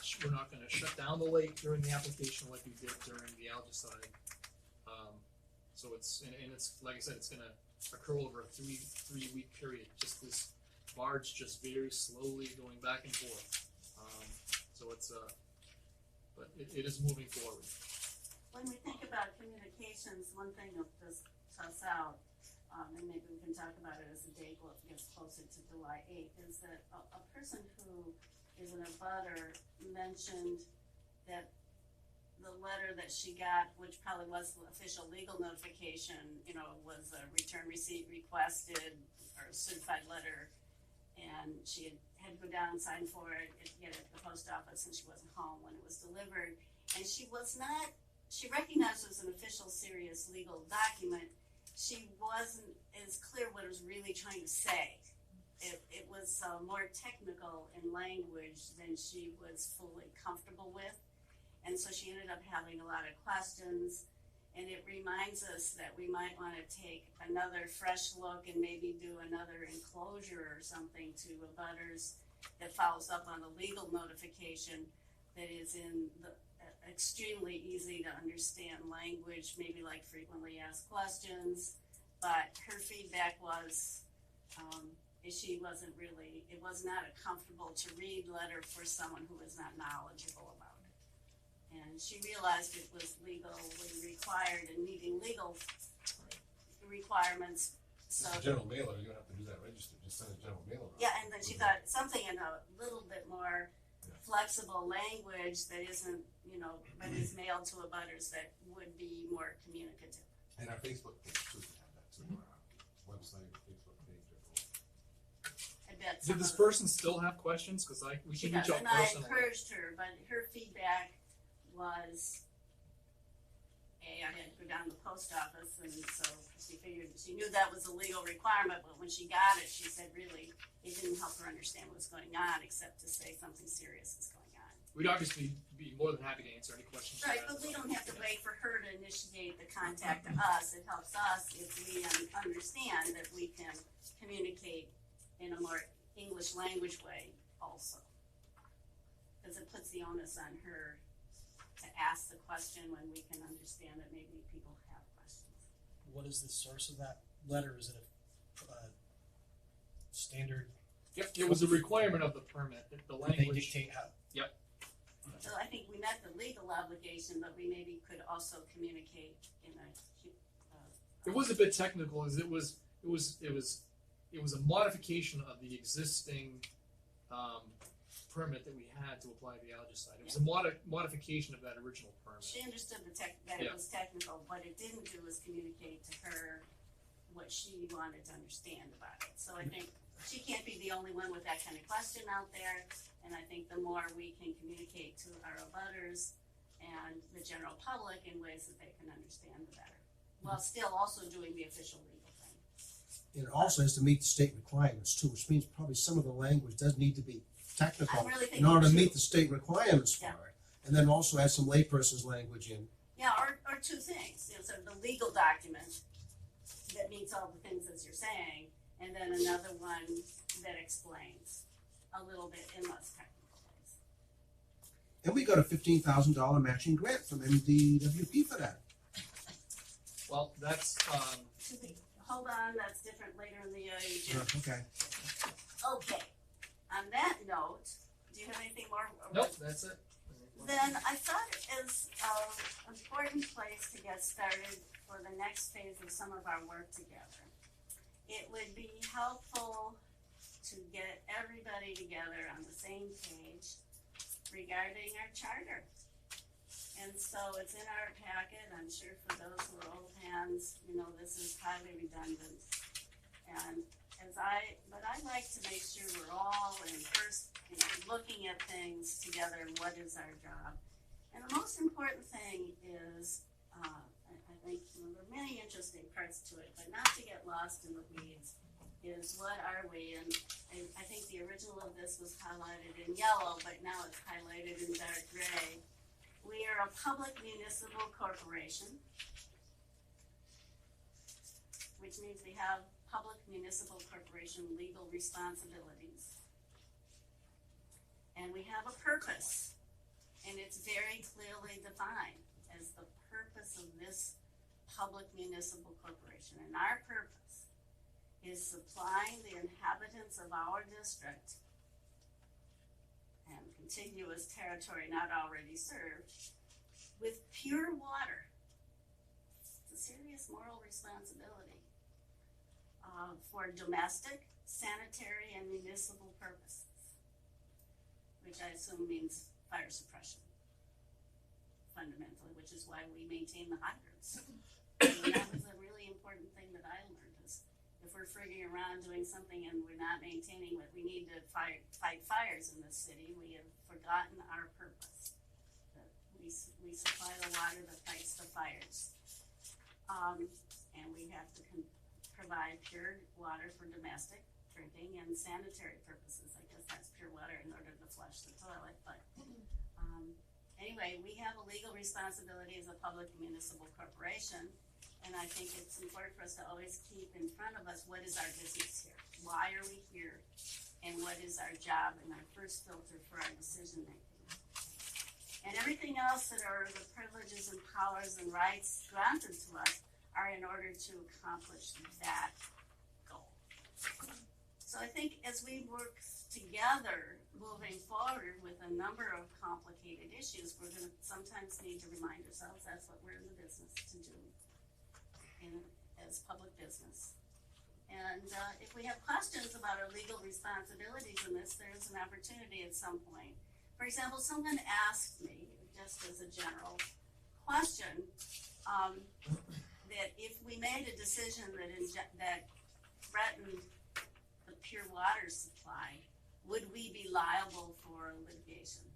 going to shut down the lake during the application like we did during the algicide. So it's like I said, it's going to occur over a three week period. Just this barge just very slowly going back and forth. So it's but it is moving forward. When we think about communications, one thing that just toss out, and maybe we can talk about it as the date gets closer to July 8th, is that a person who is an abutter mentioned that the letter that she got, which probably was the official legal notification, was a return receipt requested or a certified letter, and she had to go down and sign for it, get it at the post office, and she wasn't home when it was delivered. And she recognized it was an official, serious legal document. She wasn't as clear what it was really trying to say. It was more technical in language than she was fully comfortable with. And so she ended up having a lot of questions. And it reminds us that we might want to take another fresh look and maybe do another enclosure or something to abutters that follows up on the legal notification that is in the extremely easy to understand language, maybe like frequently asked questions. But her feedback was it was not a comfortable to read letter for someone who was not knowledgeable about it. And she realized it was legally required and meeting legal requirements. So Just a general mailer, you don't have to do that registered, just send a general mailer. yeah, and then she thought something in a little bit more flexible language that isn't, but is mailed to abutters that would be more communicative. And our Facebook page too, we have that too, our website, Facebook page. I bet Did this person still have questions? Because we she can reach does, out and I personally. encouraged her, but her feedback was, I had to go down to the post office, and so she figured, she knew that was a legal requirement, but when she got it, she said really, it didn't help her understand what was going on, except to say something serious is going on. We'd obviously be more than happy to answer any questions. you Right, have. but we don't have to wait for her to initiate the contact to us. It helps us if we understand that we can communicate in a more English language way also. Because it puts the onus on her to ask the question when we can understand that maybe people have questions. What is the source of that letter? Is it a standard? Yep, it was a requirement of the permit. The They language. dictate how. So I think we met the legal obligation, but we maybe could also communicate in a. It was a bit technical, as it was a modification of the existing permit that we had to apply the algicide. It was a modification of that original permit. She understood that it was technical. What it didn't do was communicate to her what she wanted to understand about it. So I think she can't be the only one with that kind of question out there. And I think the more we can communicate to our abutters and the general public in ways that they can understand, the better. While still also doing the official legal thing. It also has to meet the state requirements too, which means probably some of the language does need to be technical I'm really in thinking order to two. meet the state requirements for Yeah. it. And then also add some layperson's language in. Yeah, or two things. So the legal document that meets all the things as you're saying, and then another one that explains a little bit in less technical ways. And we got a $15,000 matching grant from MDWP for that. Well, that's Hold on, that's different later in the agenda. Okay. Okay, on that note, do you have anything more? nope. That's it. Then I thought it is an important place to get started for the next phase of some of our work together. It would be helpful to get everybody together on the same page regarding our charter. And so it's in our packet. I'm sure for those who are old hands, this is highly redundant. And but I like to make sure we're all in first, looking at things together and what is our job. And the most important thing is, I think, there are many interesting parts to it, but not to get lost in the weeds, is what are we? And I think the original of this was highlighted in yellow, but now it's highlighted in dark gray. We are a public municipal corporation, which means we have public municipal corporation legal responsibilities. And we have a purpose, and it's very clearly defined as the purpose of this public municipal corporation. And our purpose is supplying the inhabitants of our district and contiguous territory not already served with pure water. It's a serious moral responsibility for domestic, sanitary, and municipal purposes, which I assume means fire suppression, fundamentally, which is why we maintain the hydrants. And that was a really important thing that I learned, is if we're frigging around doing something and we're not maintaining what we need to fight fires in this city, we have forgotten our purpose. That we supply the water that fights the fires. And we have to provide pure water for domestic drinking and sanitary purposes. I guess that's pure water in order to flush the toilet, but anyway, we have a legal responsibility as a public municipal corporation, and I think it's important for us to always keep in front of us, what is our business here? Why are we here? And what is our job and our first filter for our decision making? And everything else that are the privileges and powers and rights granted to us are in order to accomplish that goal. So I think as we work together moving forward with a number of complicated issues, we're going to sometimes need to remind ourselves that's what we're in the business to do as public business. And if we have questions about our legal responsibilities in this, there's an opportunity at some point. For example, someone asked me, just as a general question, that if we made a decision that threatened the pure water supply, would we be liable for litigation?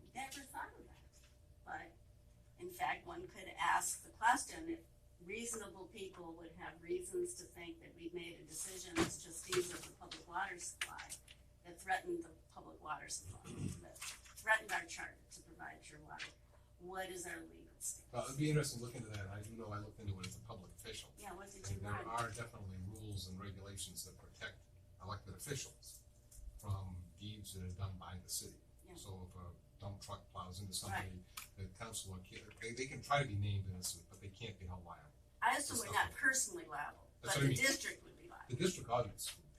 I never thought of that. But in fact, one could ask the question if reasonable people would have reasons to think that we've made a decision as trustees of the public water supply that threatened the public water supply, that threatened our charter to provide pure water. What is our legal stance? Well, it'd be interesting to look into that. I do know I looked into it as a public official. Yeah, what did And you there learn? are definitely rules and regulations that protect elected officials from deeds that are done by the city. Yeah. So if a dump truck plows into somebody, the councilor can't, they can try to be named innocent, but they can't be held liable. I assume we're not personally liable, That's but what I the mean. district would be liable. The district audience would be.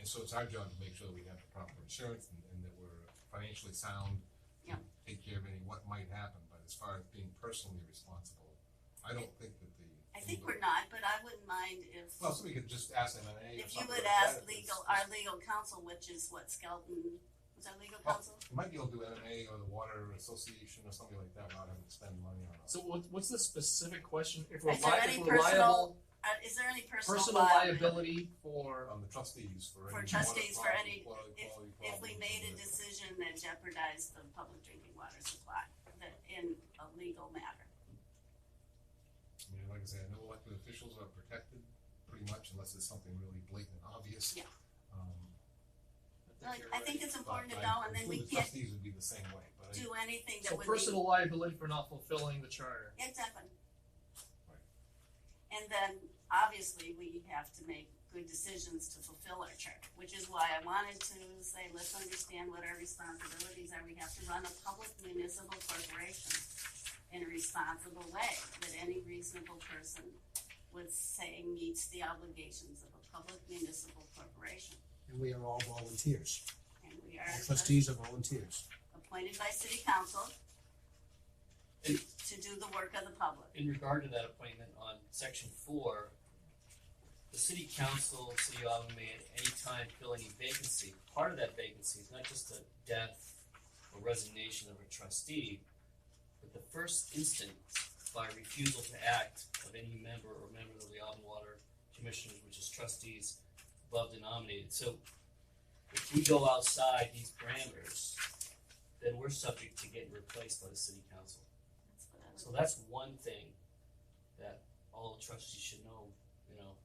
And so it's our job to make sure that we have the proper insurance and that we're financially sound to Yeah. take care of any what might happen. But as far as being personally responsible, I don't think that the. I think we're not, but I wouldn't mind if, Well, somebody could just ask MMA or if you something would like ask that. our legal counsel, which is what, Skelton, was our legal counsel? You might be able to do MMA or the Water Association or something like that without having to spend money on it. So what's the specific question? If we're, Is there any if we're liable, Is there any personal personal liability for, On the trustees for For any. trustees, water for problem, any- quality if we problems made a or- decision that jeopardized the public drinking water supply, that in a legal matter? I mean, like I say, I know elected officials are protected pretty much unless it's something really blatant and obvious. Yeah. Um, Like, I think it's important to but know, and then we the can't trustees would be the same way, but do anything that so would personal liability for not fulfilling the charter? Exactly. Right. And then, obviously, we have to make good decisions to fulfill our charter, which is why I wanted to say, let's understand what our responsibilities are. We have to run a public municipal corporation in a responsible way that any reasonable person would say meets the obligations of a public municipal corporation. And we are all volunteers. And we are All trustees are volunteers. appointed by city council And to do the work of the public. in regard to that appointment on section 4, the city council, city of Auburn may at any time fill any vacancy. Part of that vacancy is not just a death or resignation of a trustee, but the first instance by refusal to act of any member or members of the Auburn Water commissioners, which is trustees above denominated. So if we go outside these parameters, then we're subject to getting replaced by the city council. That's what I would. So that's one thing that all the trustees should know, you know,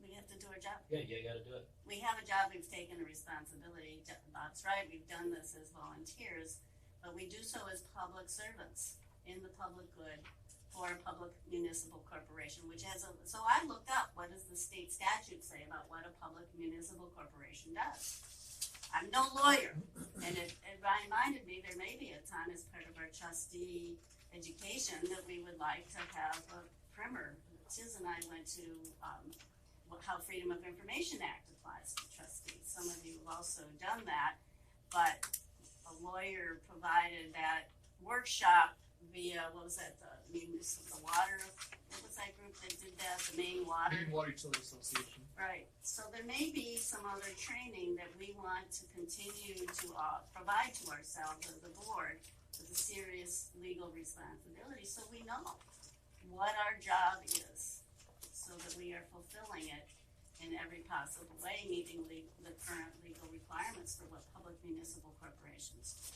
We have to do our job. yeah, you gotta do it. We have a job, we've taken a responsibility, Bob's right, we've done this as volunteers, but we do so as public servants in the public good for a public municipal corporation, which has a, so I looked up, what does the state statute say about what a public municipal corporation does? I'm no lawyer, and it reminded me there may be a time as part of our trustee education that we would like to have a primer. Tiz and I went to, how Freedom of Information Act applies to trustees. Some of you have also done that, but a lawyer provided that workshop via, what was that, the water, what was that group that did that, the Maine Water? Maine Water Utility Association. Right, so there may be some other training that we want to continue to provide to ourselves as a board with a serious legal responsibility, so we know what our job is, so that we are fulfilling it in every possible way, meeting the current legal requirements for what public municipal corporations do.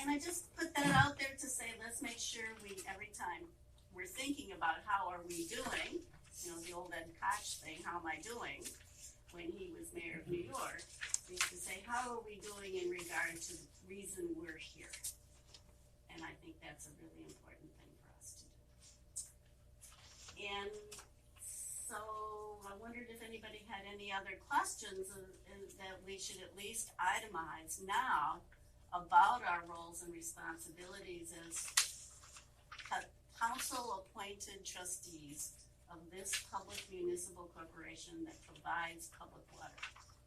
And I just put that out there to say, let's make sure we, every time we're thinking about how are we doing, you know, the old Ed Koch thing, how am I doing, when he was mayor of New York, we used to say, how are we doing in regard to the reason we're here? And I think that's a really important thing for us to do. And so I wondered if anybody had any other questions that we should at least itemize now about our roles and responsibilities as council-appointed trustees of this public municipal corporation that provides public water,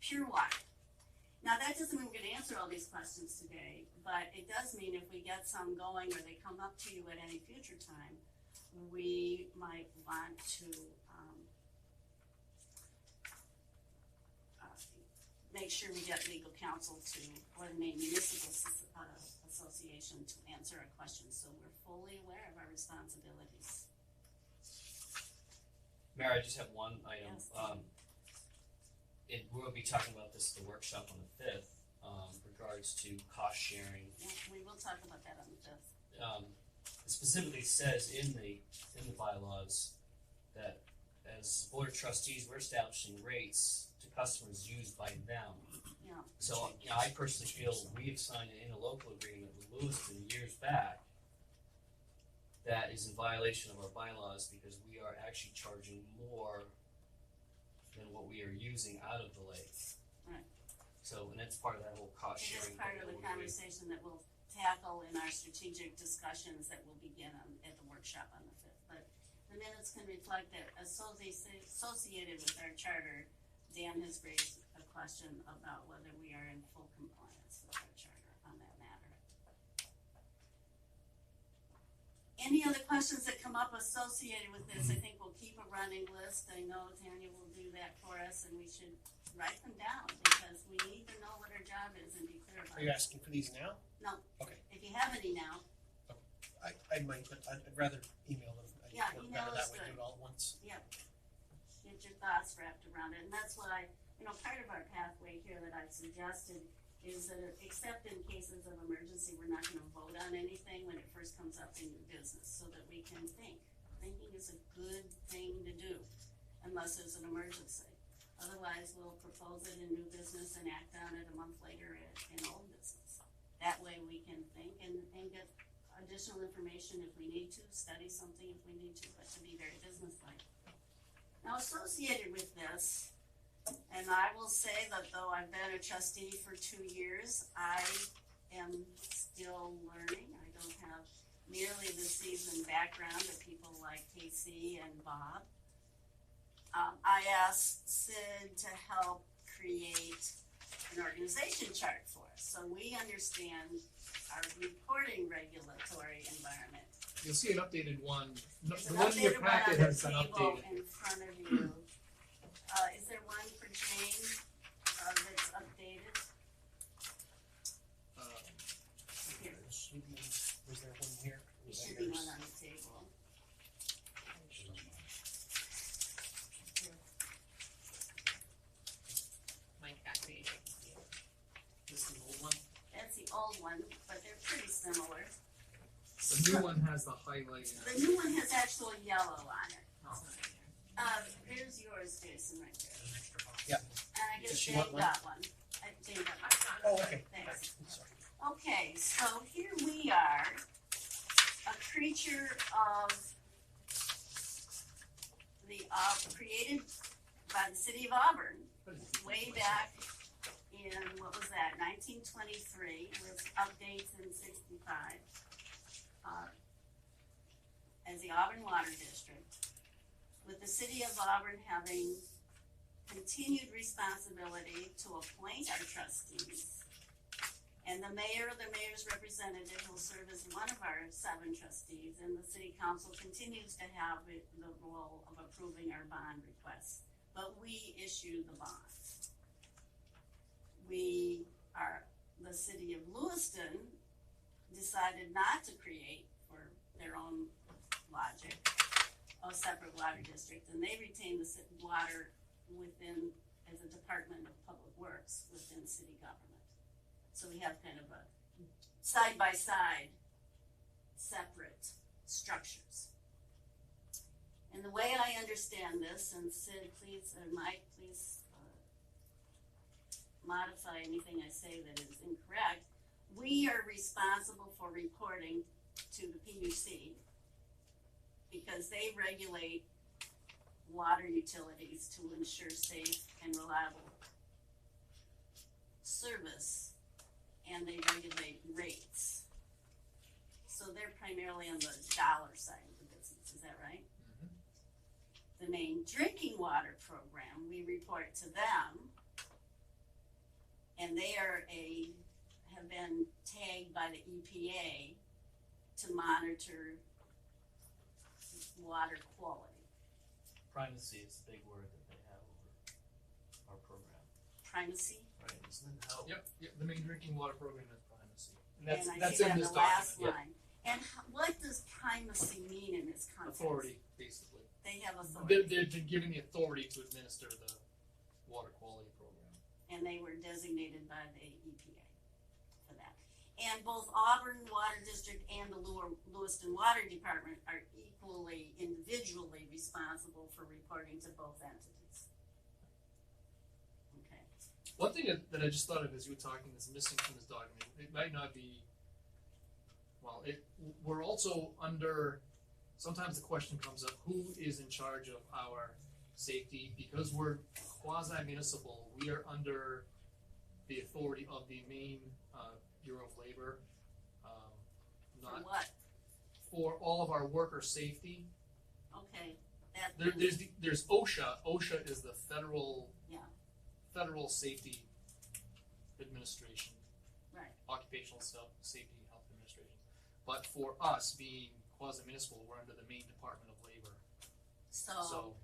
pure water. Now, that doesn't mean we're gonna answer all these questions today, but it does mean if we get some going or they come up to you at any future time, we might want to make sure we get legal counsel to, or the Maine Municipal Association to answer our questions, so we're fully aware of our responsibilities. Mayor, I just have one item. Yes. We'll be talking about this at the workshop on the 5th, regards to cost sharing. Yeah, we will talk about that on the 5th. It specifically says in the bylaws that as board of trustees, we're establishing rates to customers used by them. Yeah. So, you know, I personally feel we have signed an interlocal agreement with Lewiston years back that is in violation of our bylaws because we are actually charging more than what we are using out of the lake. Right. So, and that's part of that whole cost It is sharing. part of the conversation that we'll tackle in our strategic discussions that will begin at the workshop on the 5th. But the minutes can reflect that associated with our charter, Dan has raised a question about whether we are in full compliance with our charter on that matter. Any other questions that come up associated with this? I think we'll keep a running list. I know Tanya will do that for us, and we should write them down because we need to know what our job is and be clear about Are you it. asking for these now? No. Okay. If you have any now, I might, but I'd rather email them. I Yeah, work email better is that way, good. do it all at once. get your thoughts wrapped around it, and that's what part of our pathway here that I've suggested is that except in cases of emergency, we're not gonna vote on anything when it first comes up in new business, so that we can think. Thinking is a good thing to do, unless there's an emergency. Otherwise, we'll propose it in new business and act on it a month later in old business. That way we can think and get additional information if we need to, study something if we need to, but to be very businesslike. Now, associated with this, and I will say that though I've been a trustee for 2 years, I am still learning. I don't have nearly the seasoned background of people like Casey and Bob. I asked Sid to help create an organization chart for us, so we understand our reporting regulatory environment. You'll see an updated one. There's The an one in your updated one packet on the has been table updated. in front of you. Is there one for Jane, that's updated? Here, Was there one here? there Was should that be yours? one on the table. old one, but they're pretty similar. The new one has the highlight in it. The new one has actual yellow on it. Oh, There's yours, Jason, right there. there's an extra box. Yeah. And I guess Does she Jane want one? got one. Jane got one. Oh, okay. Thanks. Sorry. Okay, so here we are, a creature of the, created by the city of Auburn, way back in, what was that, 1923, with updates in 65, as the Auburn Water District, with the city of Auburn having continued responsibility to appoint our trustees. And the mayor's representative will serve as one of our 7 trustees, and the city council continues to have the role of approving our bond requests. But we issue the bonds. The city of Lewiston decided not to create, for their own logic, a separate water district, and they retain the water within, as a department of public works within city government. So we have kind of a side-by-side separate structures. And the way I understand this, and Sid, please, or Mike, please modify anything I say that is incorrect, we are responsible for reporting to the PUC because they regulate water utilities to ensure safe and reliable service, and they regulate rates. So they're primarily on the dollar side of the business, is that right? Mhm. The main drinking water program, we report to them, and they have been tagged by the EPA to monitor water quality. Primacy is the big word that they have over our program, Primacy, right? Isn't that how? Yep, the main drinking water program is primacy. And and I that's see in that in this the last document. line. And what does primacy mean in this context? Authority, basically. They have authority, They've been given the authority to administer the water quality program. and they were designated by the EPA for that. And both Auburn Water District and the Lewiston Water Department are equally, individually responsible for reporting to both entities. Okay. One thing that I just thought of as you were talking that's missing from this document, it might not be, well, we're also under, sometimes the question comes up, who is in charge of our safety? Because we're quasi-municipal, we are under the authority of the Maine Bureau of Labor, For not what? for all of our worker safety. Okay, that. There's OSHA. OSHA is the federal Yeah. Federal Safety Administration, Right. Occupational Safety and Health Administration. But for us being quasi-municipal, we're under the Maine Department of Labor. So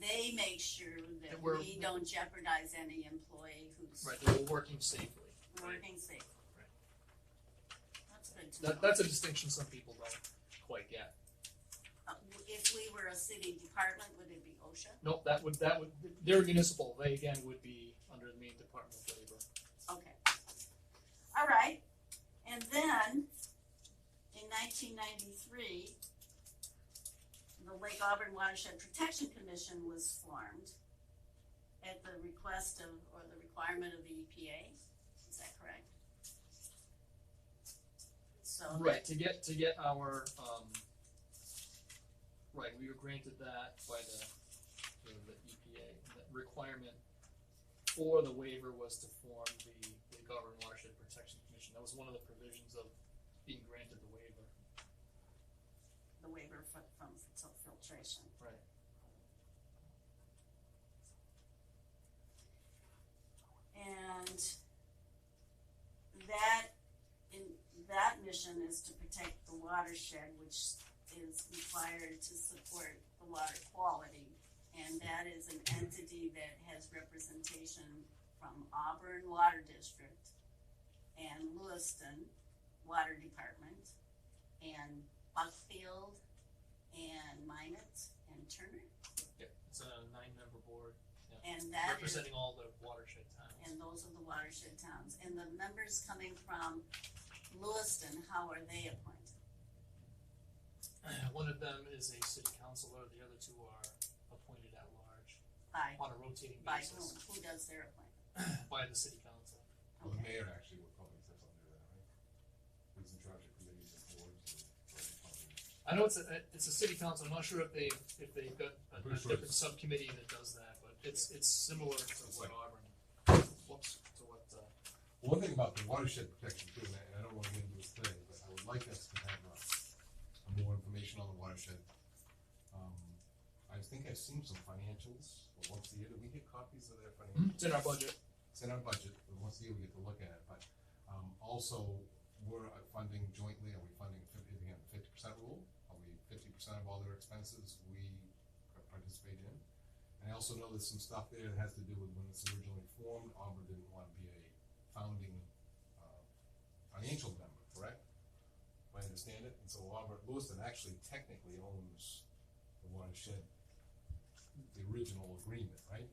They make sure that That we're- we don't jeopardize any employee who's right, that we're working safely. working safely. Right. That's good to know. That's a distinction some people don't quite get. If we were a city department, would it be OSHA? Nope, that would they're municipal. They again would be under the Maine Department of Labor. Okay. All right. And then in 1993, the Lake Auburn Watershed Protection Commission was formed at the request of, or the requirement of the EPA. Is that correct? So Right, to get our right, we were granted that by the EPA. The requirement for the waiver was to form the Lake Auburn Watershed Protection Commission. That was one of the provisions of being granted the waiver. the waiver from filtration. Right. And that mission is to protect the watershed, which is required to support the water quality. And that is an entity that has representation from Auburn Water District and Lewiston Water Department and Buckfield and Minot and Turner. Yeah, it's a 9-member board. And that is, Representing all the watershed towns. and those are the watershed towns. And the members coming from Lewiston, how are they appointed? One of them is a city councilor, the other two are appointed at large By, on a rotating by whom? basis Who does their appointment? by the city council. Well, the Okay. mayor actually would probably sit under that, right? He's in charge of committees and boards and probably. I know it's a city council, I'm not sure if they've got a Pretty sure different it's- subcommittee that does that, but it's similar to It's what like- Auburn, to what, One thing about the watershed protection too, and I don't wanna get into this today, but I would like us to have more information on the watershed. I think I've seen some financials, but once a year, do we get copies of their financials? it's in our budget. It's in our budget, but once a year we get to look at it, but, also, we're funding jointly, are we funding 50% rule? Are we 50% of all their expenses we participate in? And I also know there's some stuff there that has to do with when it's originally formed, Auburn didn't want to be a founding, financial member, correct? If I understand it, and so Auburn, Lewiston actually technically owns the watershed, the original agreement, right?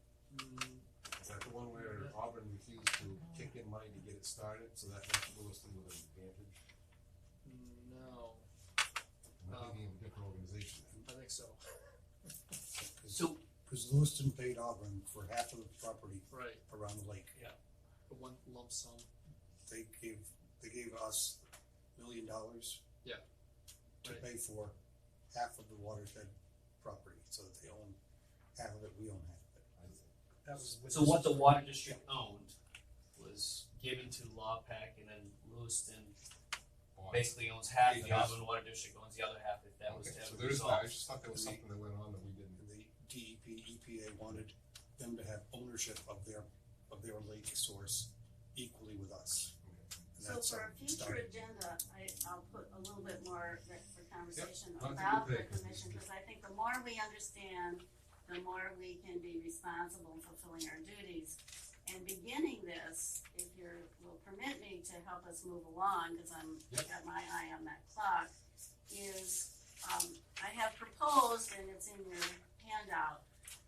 Is that the one where Auburn refused to kick in money to get it started, so that left Lewiston with an advantage? No, Am I thinking of a different organization then? I think so, So, Cause Lewiston paid Auburn for half of the property right, around the lake. the one lump sum. They gave us $1 million. Yeah. To Right. pay for half of the watershed property, so that they own half of it, we own half of it. I see. That was with so what the water district owned was given to LawPac, and then Lewiston Bought. basically owns half, the Yeah. Auburn Water District owns the other half, if that was Okay, to so ever there is resolve. that, I just thought there was something that went on that we didn't. And the DEP, EPA wanted them to have ownership of their lake source equally with us. And So that's for how a it future started. agenda, I'll put a little bit more for conversation Yep, no, it's a about good the thing, 'cause commission, it's- because I think the more we understand, the more we can be responsible in fulfilling our duties. And beginning this, if you will permit me to help us move along, because Yep. got my eye on that clock, is, I have proposed, and it's in your handout,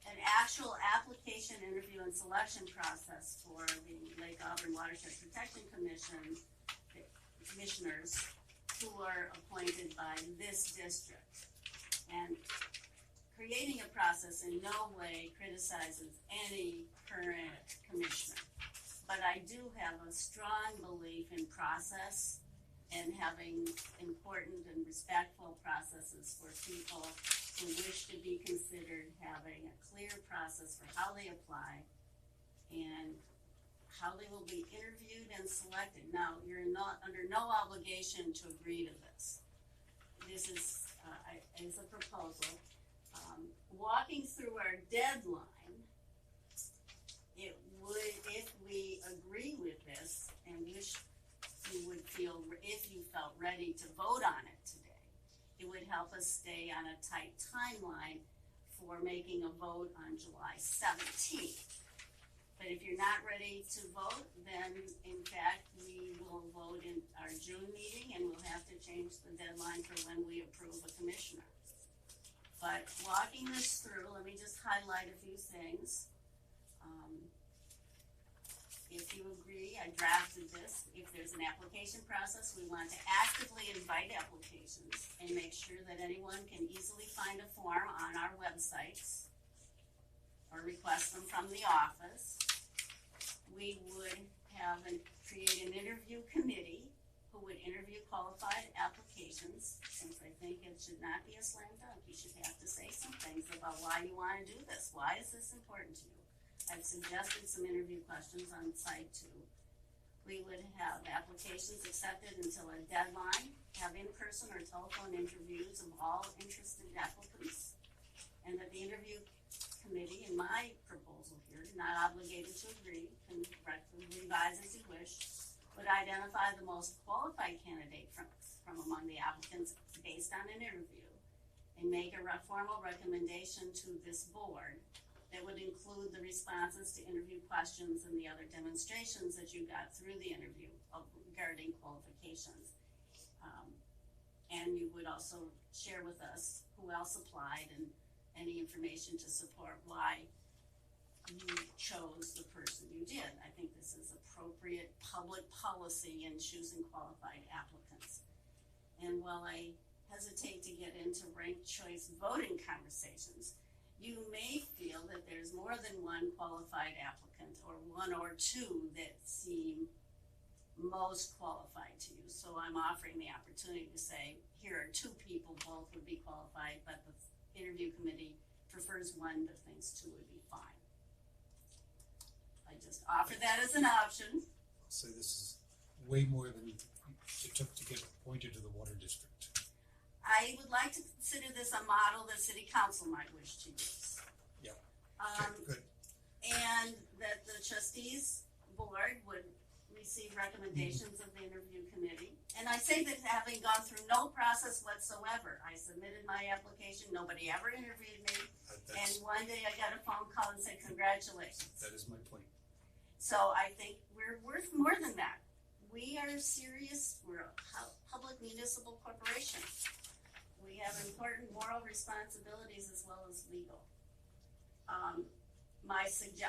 an actual application, interview, and selection process for the Lake Auburn Watershed Protection Commission, the commissioners who are appointed by this district. And creating a process in no way criticizes any current commissioner. But I do have a strong belief in process and having important and respectful processes for people who wish to be considered, having a clear process for how they apply and how they will be interviewed and selected. Now, you're not under no obligation to agree to this. This is a proposal. Walking through our deadline, it would, if we agree with this and wish you would feel, if you felt ready to vote on it today, it would help us stay on a tight timeline for making a vote on July 17th. But if you're not ready to vote, then in fact, we will vote in our June meeting and we'll have to change the deadline for when we approve a commissioner. But walking this through, let me just highlight a few things. If you agree, I drafted this. If there's an application process, we want to actively invite applications and make sure that anyone can easily find a form on our websites or request them from the office. We would create an interview committee who would interview qualified applications, since I think it should not be a slam dunk. You should have to say some things about why you wanna do this. Why is this important to you? I've suggested some interview questions on site 2. We would have applications accepted until a deadline, have in-person or telephone interviews of all interested applicants, and that the interview committee, in my proposal here, not obligated to agree, can revise as you wish, would identify the most qualified candidate from among the applicants based on an interview, and make a formal recommendation to this board that would include the responses to interview questions and the other demonstrations that you got through the interview regarding qualifications. And you would also share with us who else applied and any information to support why you chose the person you did. I think this is a appropriate public policy in choosing qualified applicants. And while I hesitate to get into ranked choice voting conversations, you may feel that there's more than one qualified applicant or one or two that seem most qualified to you. So I'm offering the opportunity to say, here are two people, both would be qualified, but the interview committee prefers one but thinks two would be fine. I just offer that as an option. I'll say this is way more than it took to get appointed to the water district. I would like to consider this a model that city council might wish to use. Yeah. Okay, good. And that the trustees board would receive recommendations of the interview committee. And I say that having gone through no process whatsoever. I submitted my application, nobody ever interviewed me, and one day I got a phone call and said, congratulations. That is my point. So I think we're worth more than that. We are serious, we're a public municipal corporation. We have important moral responsibilities as well as legal.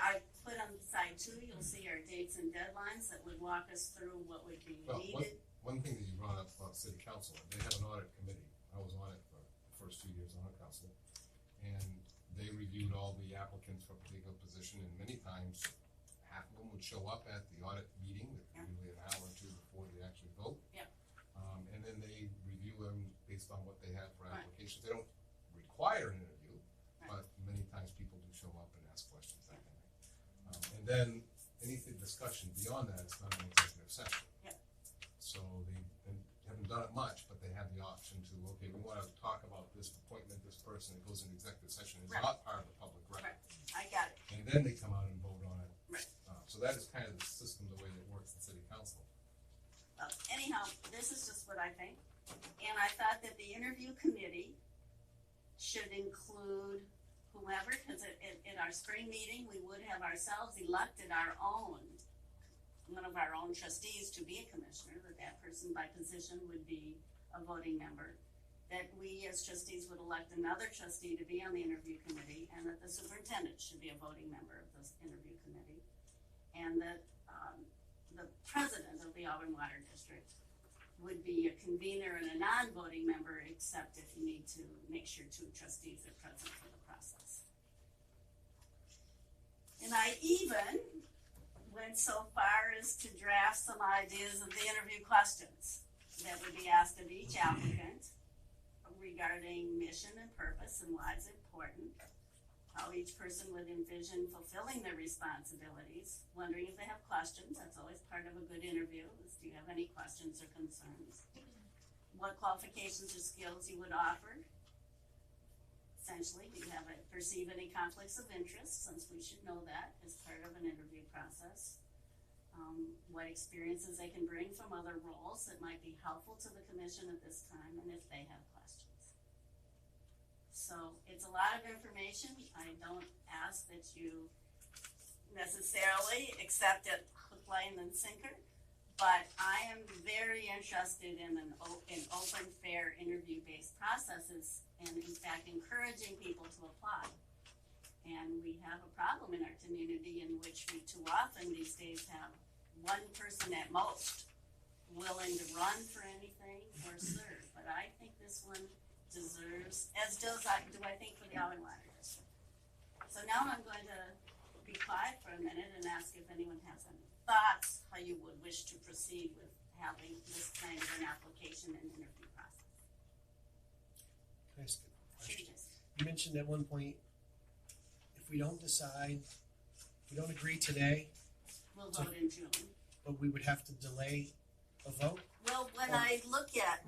I put on side 2, you'll see our dates and deadlines that would walk us through what would be Well, needed. one thing that you brought up about city council, they have an audit committee. I was on it for the first 2 years on the council. And they reviewed all the applicants for a particular position, and many times, half of them would show up at the audit meeting, usually an hour or two before they actually vote. Yeah. And then they review them based on what they have for Right. applications. They don't require an interview, Right. but many times people do show up and ask questions, that kind of thing. And then anything discussion beyond that is done in executive session. Yeah. So they haven't done it much, but they have the option to, okay, we wanna talk about this appointment, this person, it goes into executive session, it's Right. not part of the public record. Right. I got it. And then they come out and vote on it. Right. So that is kind of the system, the way that works in city council. Anyhow, this is just what I think. And I thought that the interview committee should include whoever, because at our spring meeting, we would have ourselves elected one of our own trustees to be a commissioner, that person by position would be a voting member. That we as trustees would elect another trustee to be on the interview committee, and that the superintendent should be a voting member of this interview committee. And that the president of the Auburn Water District would be a convener and a non-voting member, except if you need to make sure 2 trustees are present for the process. And I even went so far as to draft some ideas of the interview questions that would be asked of each applicant regarding mission and purpose and why it's important, how each person would envision fulfilling their responsibilities, wondering if they have questions. That's always part of a good interview, is do you have any questions or concerns? What qualifications or skills you would offer. Essentially, do you perceive any conflicts of interest, since we should know that as part of an interview process. What experiences they can bring from other roles that might be helpful to the commission at this time, and if they have questions. So it's a lot of information. I don't ask that you necessarily accept it hook, line, and sinker, but I am very interested in open, fair, interview-based processes, and in fact encouraging people to apply. And we have a problem in our community in which we too often these days have one person at most willing to run for anything or serve. But I think this one deserves, as do I think for the Auburn Water District. So now I'm going to be quiet for a minute and ask if anyone has any thoughts how you would wish to proceed with having this kind of an application and interview process. Can I ask a question? Changes. You mentioned at one point, if we don't decide, we don't agree today, We'll vote in June. but we would have to delay a vote? Well, when I look at,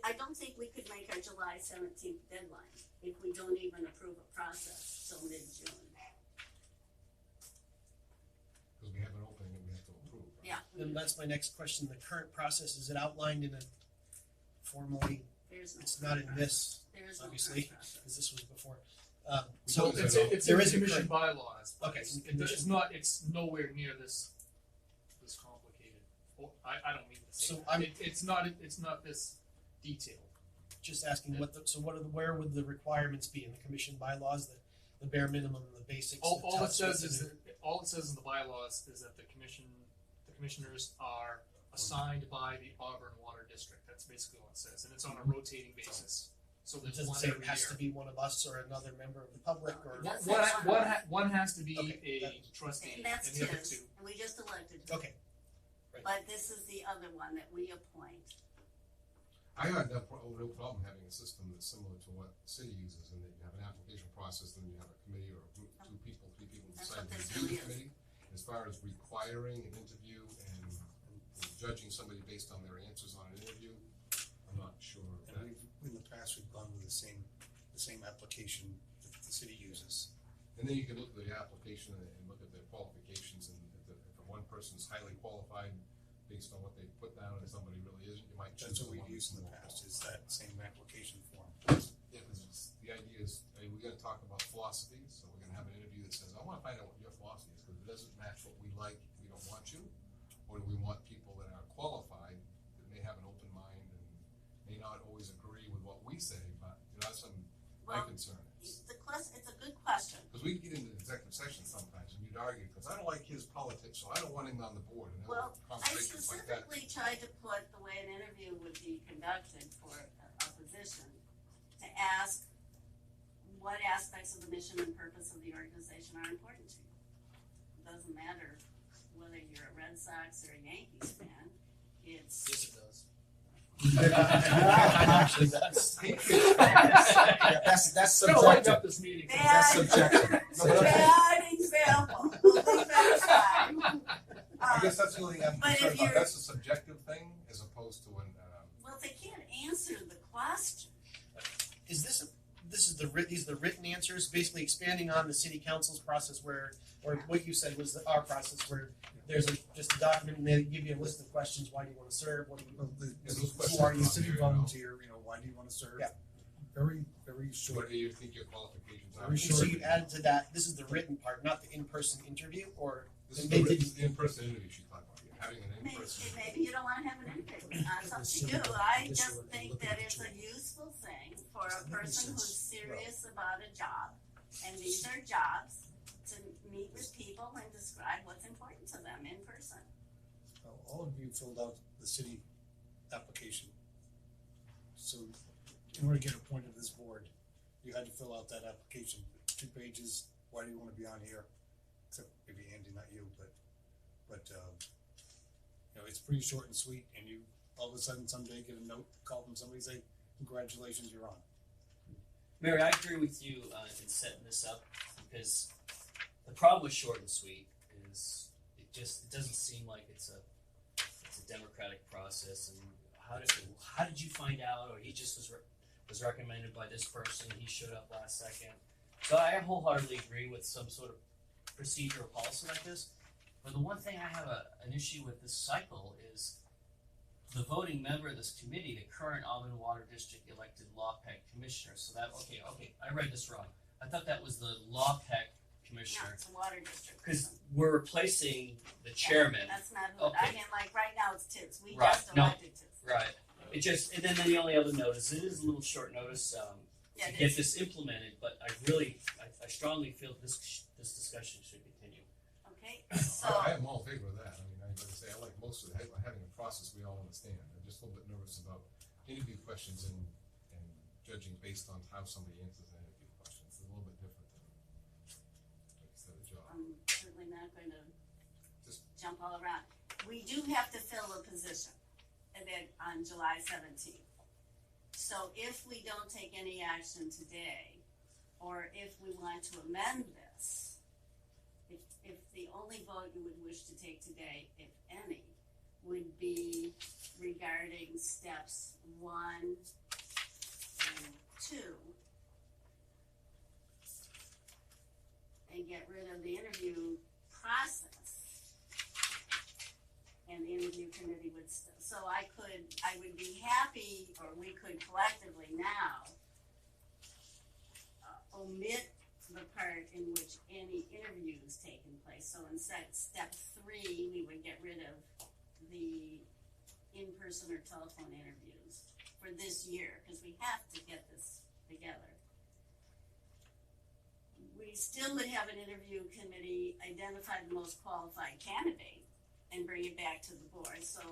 I don't think we could make our July 17th deadline if we don't even approve a process till mid-June. Because we have an opening that we have to approve. Right? Yeah. And that's my next question. The current process, is it outlined in a formally, There's no. it's not in this, There is no obviously, current process. because this was before. We So don't It's say it's There in is a commission current- bylaws, but Okay, it's, in commission. it's nowhere near this complicated. Well, I don't mean to say So that. It's not this detailed. just asking where would the requirements be in the commission bylaws, the bare minimum, the basics? All the it says touch, is that, all it says in the bylaws is that the commission the commissioners are assigned by the Auburn Water District. That's basically what it says, and it's on a rotating basis. So It there's doesn't one say it every has year. to be one of us or another member of the public or. That's One has to be Okay, a that- trustee, And that's and the other two, two. and we just elected two. Okay, But this is the other one that we appoint. I got no problem having a system that's similar to what the city uses, and that you have an application process, then you have a committee or a group, 2 people, 3 people That's decide what to this do the really is. committee. As far as requiring an interview and judging somebody based on their answers on an interview, I'm not sure. And in the past, we've gone with the same application that the city uses. And then you can look at the application and look at their qualifications, and if the one person's highly qualified based on what they put down and somebody really isn't, you might choose That's the what one we've used in the more past, is that same application form. Yeah, because the idea is, we're gonna talk about philosophy, so we're gonna have an interview that says, I wanna find out what your philosophy is, because if it doesn't match what we like, we don't want you. Or do we want people that are qualified, that may have an open mind and may not always agree with what we say, but, that's my Well, concern is. It's a good question. Because we get into executive session sometimes, and you'd argue, because I don't like his politics, so I don't want him on the board, and Well, I conversations like that. specifically tried to put the way an interview would be conducted for a position, to ask what aspects of the mission and purpose of the organization are important to you. It doesn't matter whether you're a Red Sox or a Yankees fan, it's. Yes, it does. Actually, that's. Yeah, that's It's gonna lighten subjective. up this meeting. That's Bad, subjective. bad example, we'll leave that aside. I guess that's the only thing I'm But if concerned about, you're- that's a subjective thing, as opposed to an, Well, they can't answer the question. Is these are the written answers, basically expanding on the city council's process where, or what you said was our process where there's just a document and they give you a list of questions, why do you wanna serve, what do you, Well, those questions who are you, are city here, volunteer, why do you wanna serve? Yeah. Very, very short. what do you think your qualifications are? Very and so short. you add to that, this is the written part, not the in-person interview, or This is they the, did- in-person interview she's talking about, you're having an in-person. Maybe you don't wanna have an interview, it's up to you, I just think that it's a useful thing for a person who's serious about a job, and these are jobs, to meet with people and describe what's important to them in person. All of you filled out the city application. So in order to get appointed to this board, you had to fill out that application, 2 pages, why do you wanna be on here? Except maybe Andy, not you, but it's pretty short and sweet, and you all of a sudden someday get a note, call from somebody, say, congratulations, you're on. Mary, I agree with you in setting this up, because the problem with short and sweet is it doesn't seem like it's a democratic process. And how did you find out, or he just was recommended by this person, he showed up last second. So I wholeheartedly agree with some sort of procedure or policy like this. But the one thing I have an issue with this cycle is the voting member of this committee, the current Auburn Water District elected LawPEC commissioner. So that, okay, I read this wrong. I thought that was the LawPEC No, commissioner. it's a water district. Because we're replacing the chairman. That's not who, I Okay. mean, like, right now it's Tibbs, we Right, just no. elected Tibbs. Right. It just, and then the only other notice, it is a little short notice Yeah, to it get is. this implemented, but I strongly feel this discussion should continue. Okay, I so, am all in favor of that, I mean, like I say, I like most of it, having a process we all understand, I'm just a little bit nervous about interview questions and judging based on how somebody answers an interview question, it's a little bit different than, like I said, a job. I'm certainly not going to Just- jump all around. We do have to fill a position, and then on July 17th. So if we don't take any action today, or if we want to amend this, if the only vote you would wish to take today, if any, would be regarding steps 1 and 2, and get rid of the interview process, and the interview committee would so I would be happy, or we could collectively now omit the part in which any interviews taking place. So instead, step 3, we would get rid of the in-person or telephone interviews for this year, because we have to get this together. We still would have an interview committee identify the most qualified candidate and bring it back back to the board, so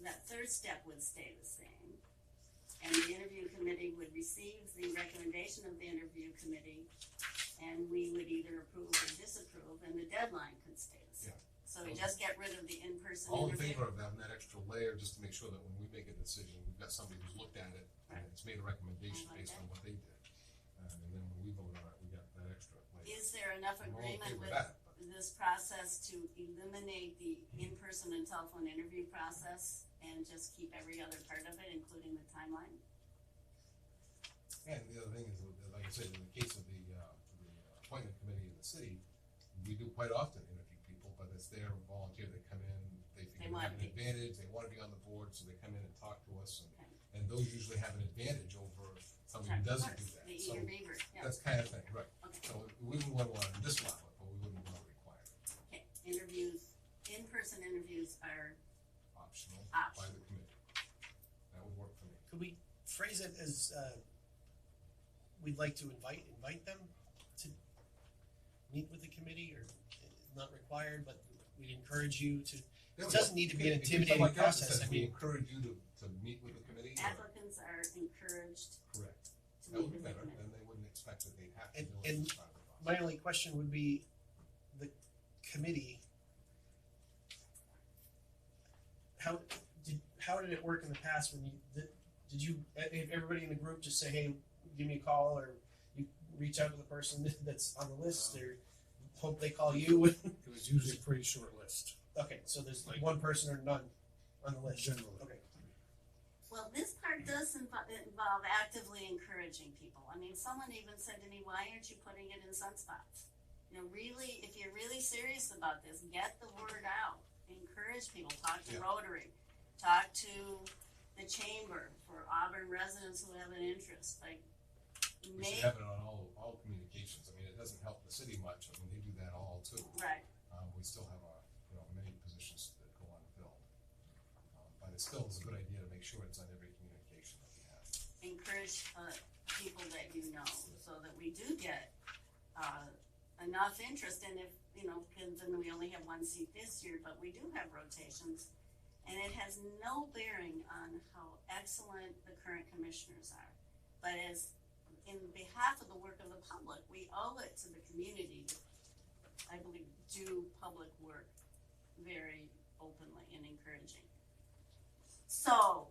that third step would stay the same. And the interview committee would receive the recommendation of the interview committee, and we would either approve or disapprove, and the deadline could stay the same. So we just get rid of the in-person All in interview. favor of having that extra layer, just to make sure that when we make a decision, we've got somebody who's looked at it, and it's made a recommendation I like based that. on what they did. And then when we vote on it, we got that extra layer. Is there enough I'm all in agreement favor with of that, but this process to eliminate the in-person and telephone interview process and just keep every other part of it, including the timeline? And the other thing is, like I said, in the case of the appointment committee in the city, we do quite often interview people, but it's their volunteer, they come in, they think They they wanna have an be- advantage, they wanna be on the board, so they come in and talk to us, Okay. and those usually have an advantage over somebody who doesn't do that. The So eager beaver, yeah, that's kind of thing, right, okay. so we would wanna disallow it, but we wouldn't wanna require it, Okay, interviews, in-person interviews are optional by optional. the committee. That would work for me. Could we phrase it as, we'd like to invite them to meet with the committee, or not required, but we'd encourage you to, it doesn't need to be an If you intimidating come like that, it process, says I we mean, encourage you to meet with the committee, or, Applicants are encouraged correct, to that meet would be with the better, committee. then they wouldn't expect that they'd have to And- do it and as part of the process. my only question would be, the committee, how did it work in the past when did you, everybody in the group just say, hey, give me a call, or you reach out to the person that's on the list, or hope they call you? It was usually a pretty short list, Okay, so there's like one person or none on the list? generally. Okay. Well, this part does involve actively encouraging people. I mean, someone even said to me, why aren't you putting it in sunspots? You know, really, if you're really serious about this, get the word out. Encourage people, talk to Yeah. Rotary, talk to the chamber for Auburn residents who have an interest, like, We should have it on all communications, I mean, it doesn't help the city much, I mean, they do that all too. right, We still have many positions that go unfilled. But it still is a good idea to make sure it's on every communication that we have. encourage people that you know, so that we do get enough interest. And if, you know, because then we only have one seat this year, but we do have rotations, and it has no bearing on how excellent the current commissioners are. But as in behalf of the work of the public, we owe it to the community to, I believe, do public work very openly and encouraging. So,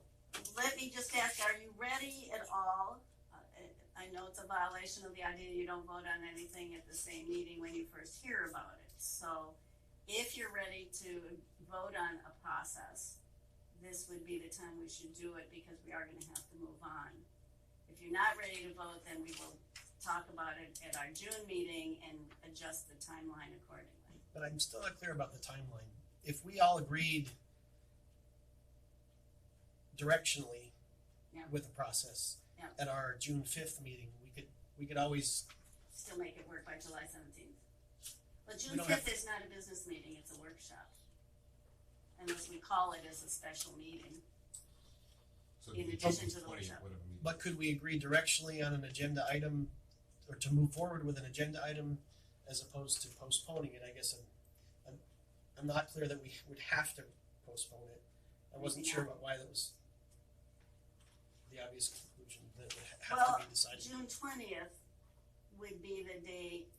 let me just ask, are you ready at all? I know it's a violation of the idea you don't vote on anything at the same meeting when you first hear about it. So, if you're ready to vote on a process, this would be the time we should do it, because we are gonna have to move on. If you're not ready to vote, then we will talk about it at our June meeting and adjust the timeline accordingly. But I'm still not clear about the timeline. If we all agreed directionally Yeah. with the process Yeah. at our June 5th meeting, we could always, Still make it work by July 17th. But We June don't have 5th is not a business meeting, it's a workshop. Unless we call it as a special meeting. So In the addition to the 20, workshop. whatever meeting. but could we agree directionally on an agenda item, or to move forward with an agenda item as opposed to postponing it? I guess I'm not clear that we would have to postpone it. I wasn't sure about why that was the obvious conclusion that would have to be decided. June 20th would be the date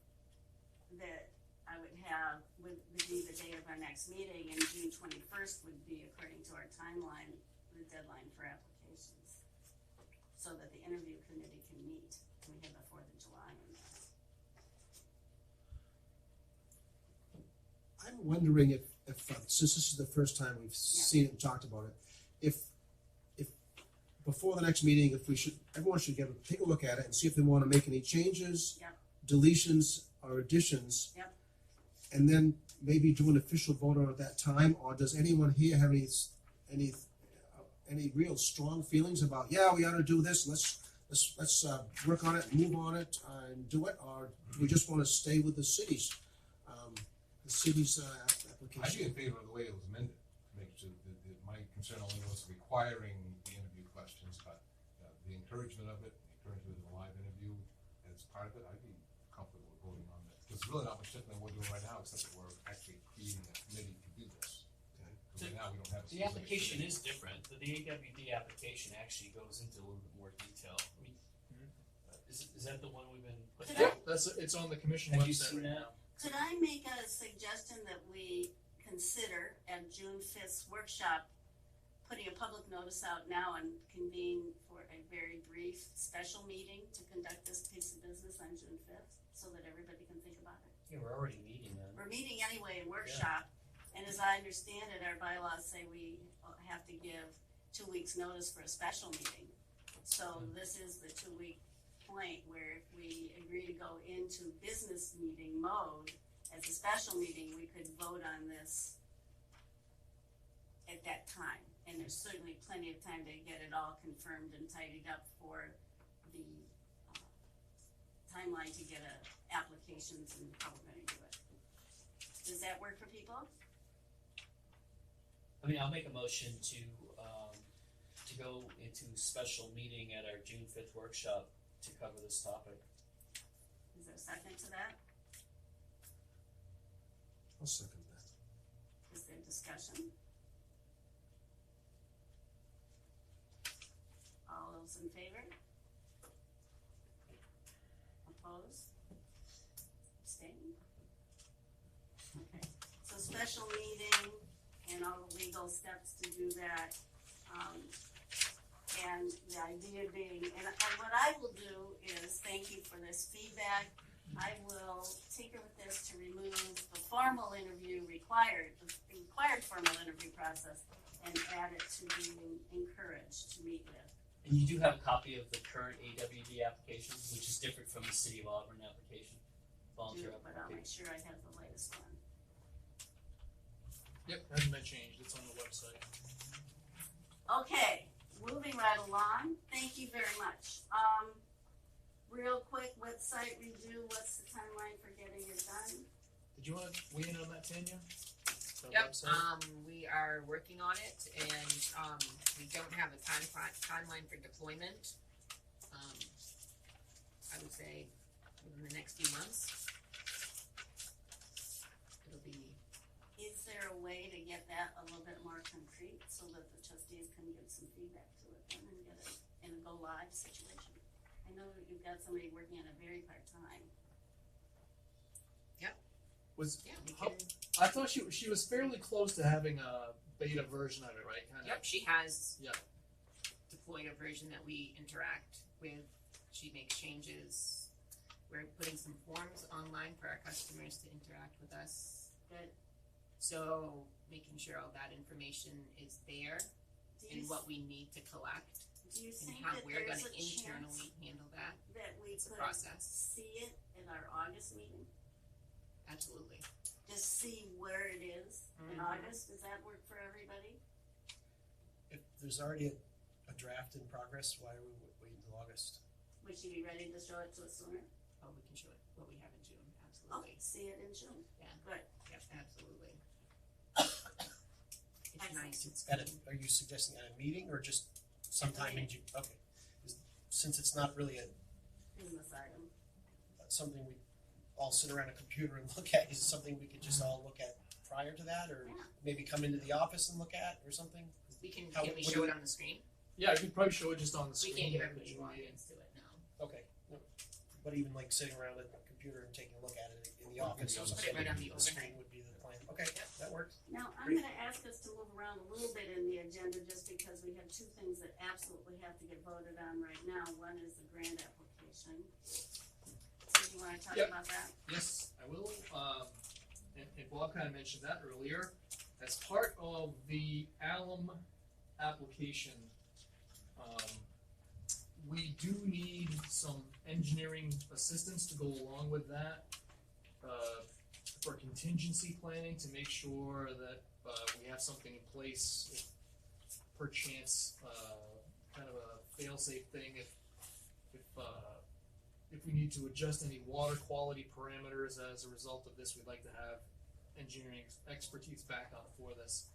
that I would have, would be the date of our next meeting, and June 21st would be, according to our timeline, the deadline for applications. So that the interview committee can meet, and we have the 4th of July in there. I'm wondering if since this is the first time we've seen it and talked about it, if before the next meeting, if everyone should take a look at it and see if they want to make any changes, Yep. deletions or additions. Yep. And then maybe do an official vote on it at that time, or does anyone here have any real strong feelings about, yeah, we ought to do this, let's work on it, move on it, and do it, or do we just want to stay with the city's application? I'd be in favor of the way it was amended, make sure that my concern only was requiring the interview questions, but the encouragement of it, the encouragement of the live interview as part of it, I'd be comfortable with voting on that. Because it's really not much different than what we're doing right now, except that we're actually creating a committee to do this. The application is different. The AWD application actually goes into a little bit more detail. I mean, is that the one we've been putting Could I- out? It's on the commission Have you website seen right that? now. Could I make a suggestion that we consider at June 5th's workshop, putting a public notice out now and convene for a very brief special meeting to conduct this piece of business on June 5th, so that everybody can think about it? Yeah, we're already meeting then. We're meeting anyway in workshop, and as I understand it, our bylaws say we have to give 2 weeks' notice for a special meeting. So this is the 2-week point where if we agree to go into business meeting mode as a special meeting, we could vote on this at that time. And there's certainly plenty of time to get it all confirmed and tidied up for the timeline to get applications and how we're gonna do it. Does that work for people? I mean, I'll make a motion to go into special meeting at our June 5th workshop to cover this topic. Is there a second to that? I'll second that. Is there discussion? All those in favor? Opposed? Abstain? Okay, so special meeting and all the legal steps to do that. And the idea being, and what I will do is, thank you for this feedback. I will tinker with this to remove the formal interview required, the required formal interview process, and add it to being encouraged to meet with. And you do have a copy of the current AWD application, which is different from the City of Auburn application, volunteer But I'll make application. sure I have the latest one. Yep, hasn't been changed, it's on the website. Okay, moving right along, thank you very much. Real quick website review, what's the timeline for getting it done? Did you wanna weigh in on that, Tanya? The Yep, website? we are working on it and, we don't have a timeline for deployment. I would say within the next few months. It'll be, Is there a way to get that a little bit more concrete so that the trustees can give some feedback to it and then get it in a go live situation? I know that you've got somebody working on it very part-time. Was, yeah, we how- can, I thought she was fairly close to having a beta version of it, right? Kinda. yep, she has Yeah. deployed a version that we interact with. She makes changes. We're putting some forms online for our customers to interact with us. Good. So making sure all that information is there Do and you, what we need to collect do you and think how that we're there's gonna a chance internally handle that. that we It's a could process. see it in our August meeting? Absolutely. Just see where it is in Mhm. August, does that work for everybody? If there's already a draft in progress, why are we waiting until August? Would you be ready to show it to us sooner? Oh, we can show it, what we have in June, Okay, absolutely. see it in June. Yeah. Good. Yep, absolutely. It's Excellent. nice, it's At clean. are you suggesting at a meeting or just sometime in June? Okay. Since it's not really Business item. something we all sit around a computer and look at, is it something we could just all look at prior to that, or Yeah. maybe come into the office and look at, or something? We can, How- can we what show do it on the screen? Yeah, you could probably show it just on the We screen. can't give at everybody the meeting. logins to it now. Okay. No. But even like sitting around a computer and taking a look at it in the Well, office maybe or on the something. screen. Put it right on the The screen would be the plan. Okay, that works. Now, I'm Great. gonna ask us to move around a little bit in the agenda just because we have two things that absolutely have to get voted on right now. One is the grant application. So you wanna talk Yep. about that? Yes, I will. And Bob kind of mentioned that earlier. As part of the alum application, we do need some engineering assistance to go along with that. For contingency planning to make sure that we have something in place if perchance kind of a fail-safe thing if we need to adjust any water quality parameters as a result of this, we'd like to have engineering expertise back on for this.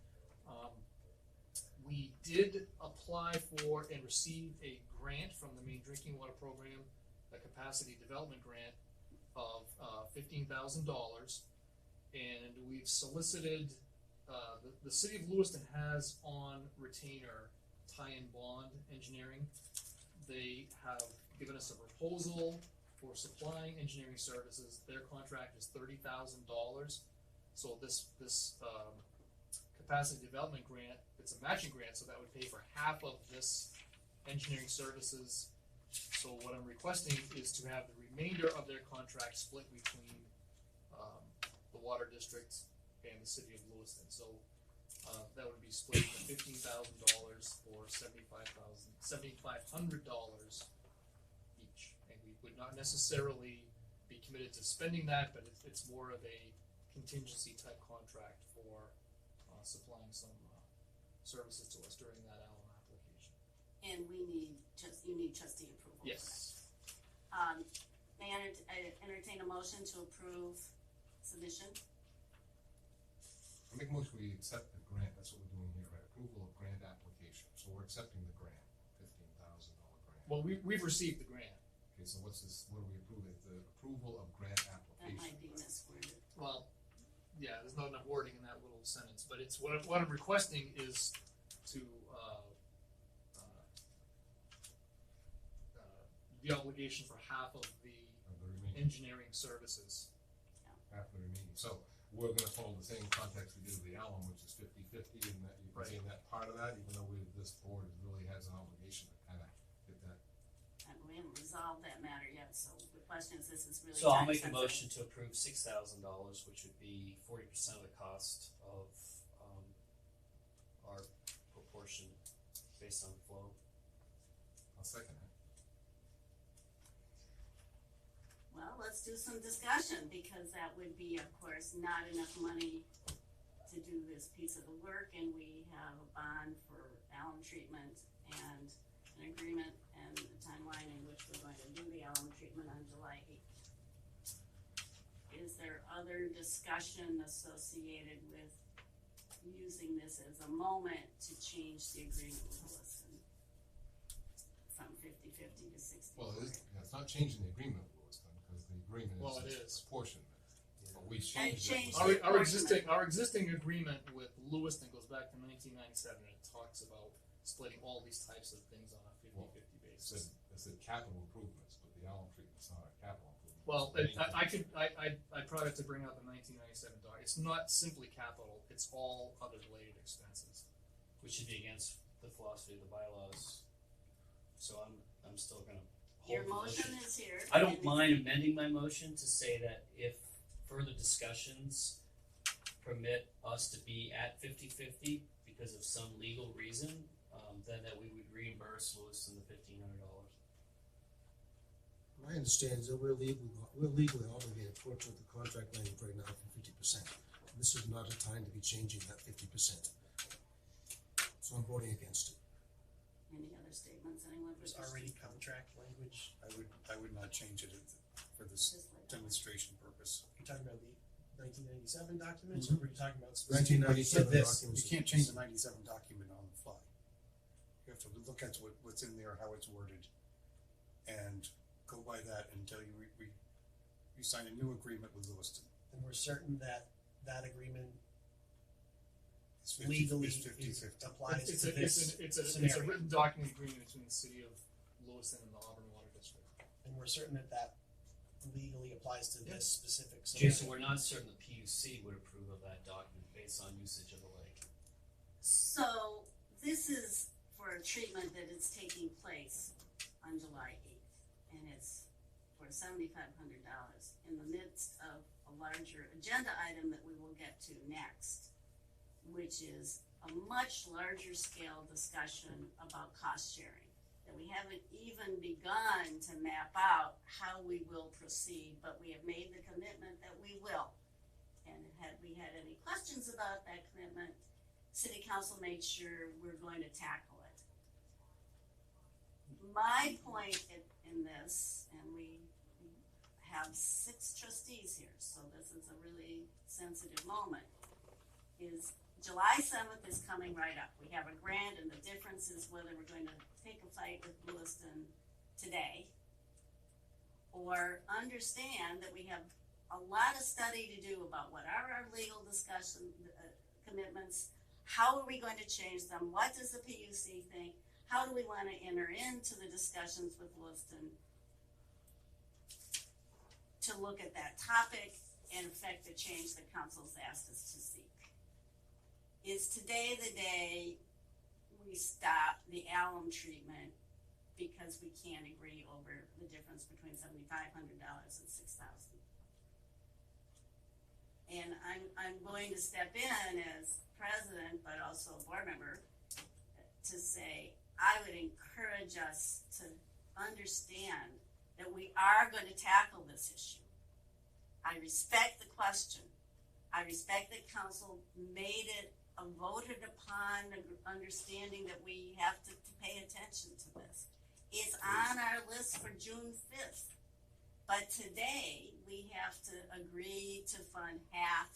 We did apply for and receive a grant from the Maine Drinking Water Program, a capacity development grant of $15,000, and we've solicited the city of Lewiston has on retainer tie-in bond engineering. They have given us a proposal for supplying engineering services. Their contract is $30,000. So this capacity development grant, it's a matching grant, so that would pay for half of this engineering services. So what I'm requesting is to have the remainder of their contract split between the water district and the city of Lewiston. So that would be split at $15,000 or $7,500 each. And we would not necessarily be committed to spending that, but it's more of a contingency type contract for supplying some services to us during that Allen application. And you need trustee approval. Yes. May I entertain a motion to approve submission? I make a motion we accept the grant, that's what we're doing here, right, approval of grant application, so we're accepting the grant, $15,000 grant. Well, we've received the grant. Okay, so what's this, what are we approving, the approval of grant That application? might be misworded. Well, yeah, there's not enough wording in that little sentence, but it's what I'm requesting is to the obligation for half of the Of the remaining, engineering services. half the remaining, so we're gonna follow the same context we did with the Allen, which is 50-50, and that you can say that part of that, even though this board really has an obligation to kinda get that. And we haven't resolved that matter yet, so the question is, this is really So I'll time make a sensitive. motion to approve $6,000, which would be 40% of the cost of our proportion based on flow. I'll second it. Well, let's do some discussion, because that would be, of course, not enough money to do this piece of the work, and we have a bond for alum treatment and an agreement and a timeline in which we're going to do the alum treatment on July 8th. Is there other discussion associated with using this as a moment to change the agreement with Lewiston from 50-50 to 60? Well, it's not changing the agreement with Lewiston, because the agreement Well, is it is. apportionment. But we And changed it. changed with- it. Our existing agreement with Lewiston goes back to 1997, and it talks about splitting all these types of things on a 50-50 basis. It said capital improvements, but the Allen treatment's not a capital improvement. Well, It's I probably have to bring up the 1997 doc. It's not simply capital; it's all other related expenses. Which should be against the philosophy of the bylaws. So I'm still gonna Your hold the motion is here. I don't mind amending my motion to say that if further discussions permit us to be at 50-50 because of some legal reason, then that we would reimburse Lewiston the $1,500. My understanding is that we're legally obligated to work with the contract language right now for 50%. This is not a time to be changing that 50%. So I'm voting against it. Any other statements, anyone? There's already contract language, I would not change it for this Just like- demonstration purpose. You're talking about the 1997 documents, Mhm. or were you talking about specifically? 1997 This, documents. you can't change the 97 document on the fly. You have to look at what's in there, how it's worded, and go by that until you sign a new agreement with Lewiston. And we're certain that that agreement It's legally it's 50-50. applies It's to a this a written document agreement between the city of Lewiston and the Auburn Water District. and we're certain that that legally applies to this specific Jason, we're not certain the PUC would approve of that document based on usage of the lake. So this is for a treatment that is taking place on July 8th, and it's for $7,500 in the midst of a larger agenda item that we will get to next, which is a much larger scale discussion about cost sharing, that we haven't even begun to map out how we will proceed, but we have made the commitment that we will. And had we had any questions about that commitment, City Council made sure we're going to tackle it. My point in this, and we have 6 trustees here, so this is a really sensitive moment, is July 7th is coming right up. We have a grant, and the difference is whether we're going to take a fight with Lewiston today or understand that we have a lot of study to do about what are our legal discussion commitments? How are we going to change them? What does the PUC think? How do we want to enter into the discussions with Lewiston to look at that topic and affect the change the council's asked us to seek? Is today the day we stop the alum treatment because we can't agree over the difference between $7,500 and $6,000? And I'm going to step in as president, but also a board member, to say I would encourage us to understand that we are going to tackle this issue. I respect the question. I respect that council made it a voted upon understanding that we have to pay attention to this. It's on our list for June 5th. But today, we have to agree to fund half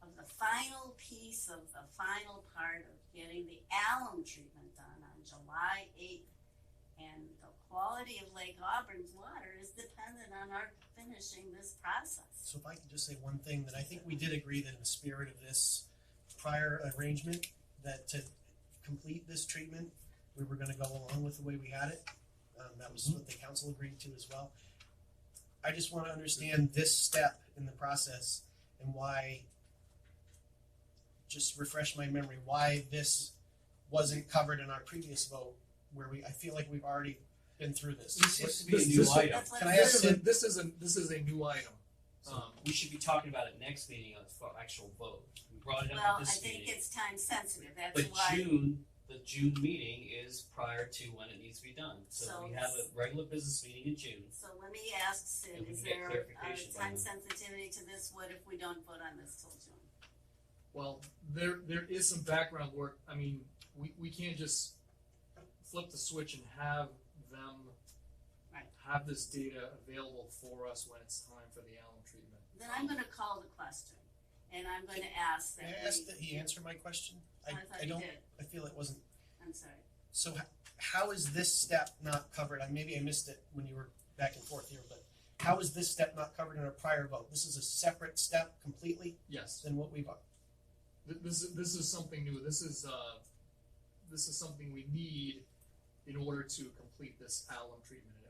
of the final piece of the final part of getting the alum treatment done on July 8th. And the quality of Lake Auburn's water is dependent on our finishing this process. So if I could just say one thing, that I think we did agree that in the spirit of this prior arrangement, that to complete this treatment, we were gonna go along with the way we had it. That was what the council agreed to as well. I just wanna understand this step in the process and why, just refresh my memory, why this wasn't covered in our previous vote, where I feel like we've already been through this. This seems to be a This- new this- item. That's what Can I I'm ask saying. This is a new item. We should be talking about it next meeting for actual vote. We brought it up Well, at I this think meeting. it's time sensitive, that's But why. the June meeting is prior to when it needs to be done. So So we have a regular business meeting in June. So let me ask Sid, If we is can get there a clarification by time then. sensitivity to this? What if we don't vote on this till June? Well, there is some background work. I mean, we can't just flip the switch and have them Right. have this data available for us when it's time for the alum treatment. Then I'm gonna call the question, and I'm gonna ask that May I ask that he answer my question? I thought I you don't, did, I feel it wasn't. I'm sorry. So how is this step not covered? Maybe I missed it when you were back and forth here, but how is this step not covered in our prior vote? This is a separate step completely Yes, than what we've. this is something new. This is something we need in order to complete this alum treatment. And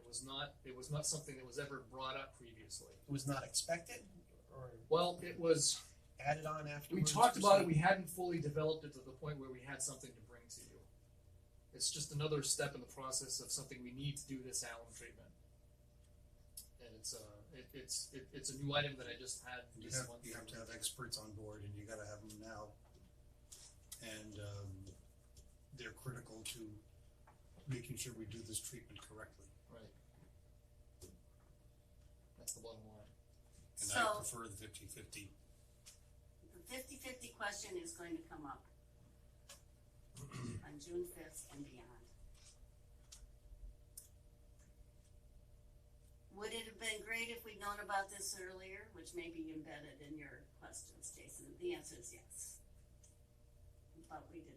it was not something that was ever brought up previously. It was not expected or Well, it was. added on We afterwards? talked or about it. something? We hadn't fully developed it to the point where we had something to bring to you. It's just another step in the process of something we need to do this alum treatment. And it's a new item that I just had You this have, month. you have to have experts on board and you gotta have them now. And, they're critical to making sure we do this treatment correctly. Right. That's the bottom line. And I So- prefer the 50-50. The 50-50 question is going to come up on June 5th and beyond. Would it have been great if we'd known about this earlier, which may be embedded in your questions, Jason? The answer is yes. But we didn't.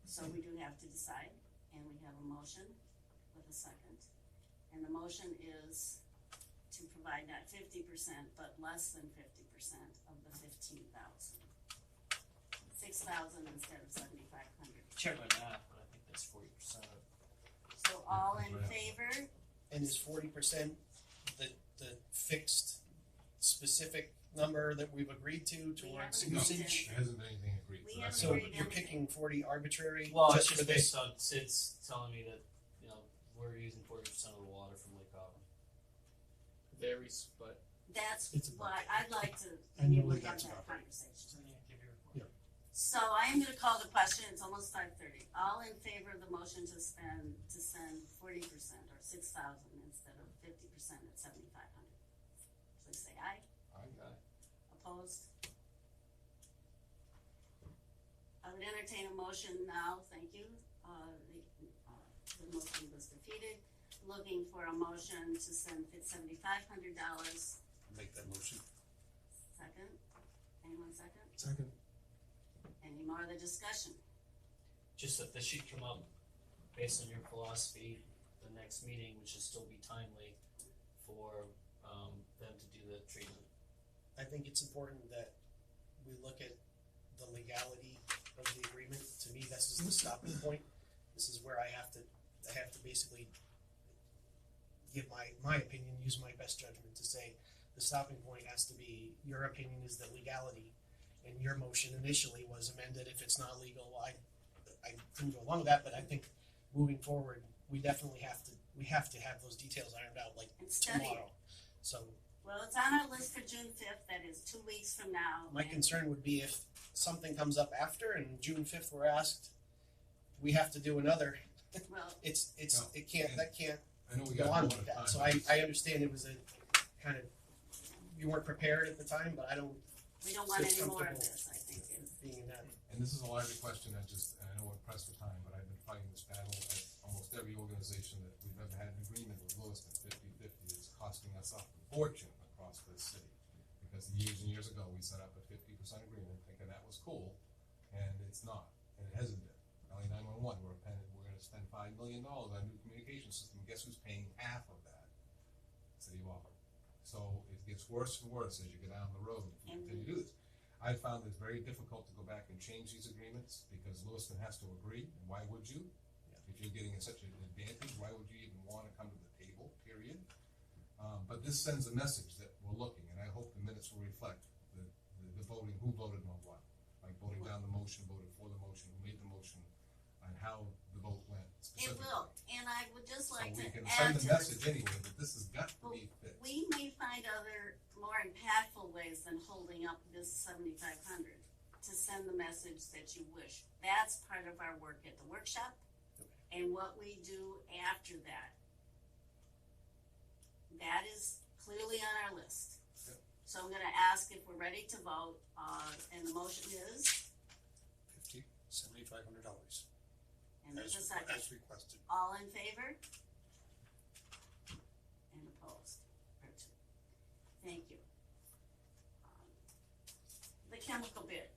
So we do have to decide, and we have a motion with a second. And the motion is to provide not 50%, but less than 50% of the 15,000. 6,000 instead of 7,500. Check my math, but I think that's 40%. So all in favor? And is 40% the fixed specific number that we've agreed to towards haven't agreed usage? There hasn't been anything agreed. We so that's So Agreed you're everything. picking 40 arbitrary Well, just it's for just this? based on Sid's telling me that, we're using 40% of the water from Lake Auburn. Varies, but That's It's about- why I'd like to Annually, be able to have that's that about right. conversation. So then you have to give your report. So I am gonna call the question, it's almost 5:30. All in favor of the motion to send 40% or 6,000 instead of 50% at 7,500? Please say aye. I got it. Opposed? I would entertain a motion now, thank you. The motion was defeated. Looking for a motion to send $7,500. Make that motion. Second? Anyone second? Second. Any more of the discussion? Just that this should come up based on your philosophy, the next meeting, which should still be timely for them to do the treatment. I think it's important that we look at the legality of the agreement. To me, this is the stopping point. This is where I have to basically give my opinion, use my best judgment to say the stopping point has to be, your opinion is the legality, and your motion initially was amended if it's not legal. I couldn't go along with that, but I think moving forward, we definitely have to have those details ironed out like And study it. tomorrow. So Well, it's on our list for June fifth, that is 2 weeks from now. my and- concern would be if something comes up after and June 5th we're asked, we have to do another. Well, No, it can't, that can't I know we go got a on lot like of that. time. So I understand it was a kind of, you weren't prepared at the time, but I don't we don't want feel any more of comfortable this, I think, is. being in that. And this is a larger question, and I know we're pressed for time, but I've been fighting this battle at almost every organization that we've ever had an agreement with Lewiston, 50-50 is costing us a fortune across this city. Because years and years ago, we set up a 50% agreement thinking that was cool, and it's not, and it hasn't been. LA 911, we're gonna spend $5 million on a new communication system, guess who's paying half of that? City of Auburn. So it gets worse and worse as you go down the road if you continue to do this. I found it very difficult to go back and change these agreements because Lewiston has to agree, and why would you? If you're getting such an advantage, why would you even wanna come to the table, period? But this sends a message that we're looking, and I hope the minutes will reflect the voting, who voted on what. Like voting down the motion, voted for the motion, who made the motion, and how the vote went It specifically. will, and I would just like So to we can add send the to message anyway, that this has got to be fixed. we may find other more impactful ways than holding up this 7,500 to send the message that you wish. That's part of our work at the workshop, and what we do after that. That is clearly on our list. Yep. So I'm gonna ask if we're ready to vote, and the motion is, $7,500 and there's a second. as requested. All in favor? And opposed? Or two. Thank you. The chemical bid.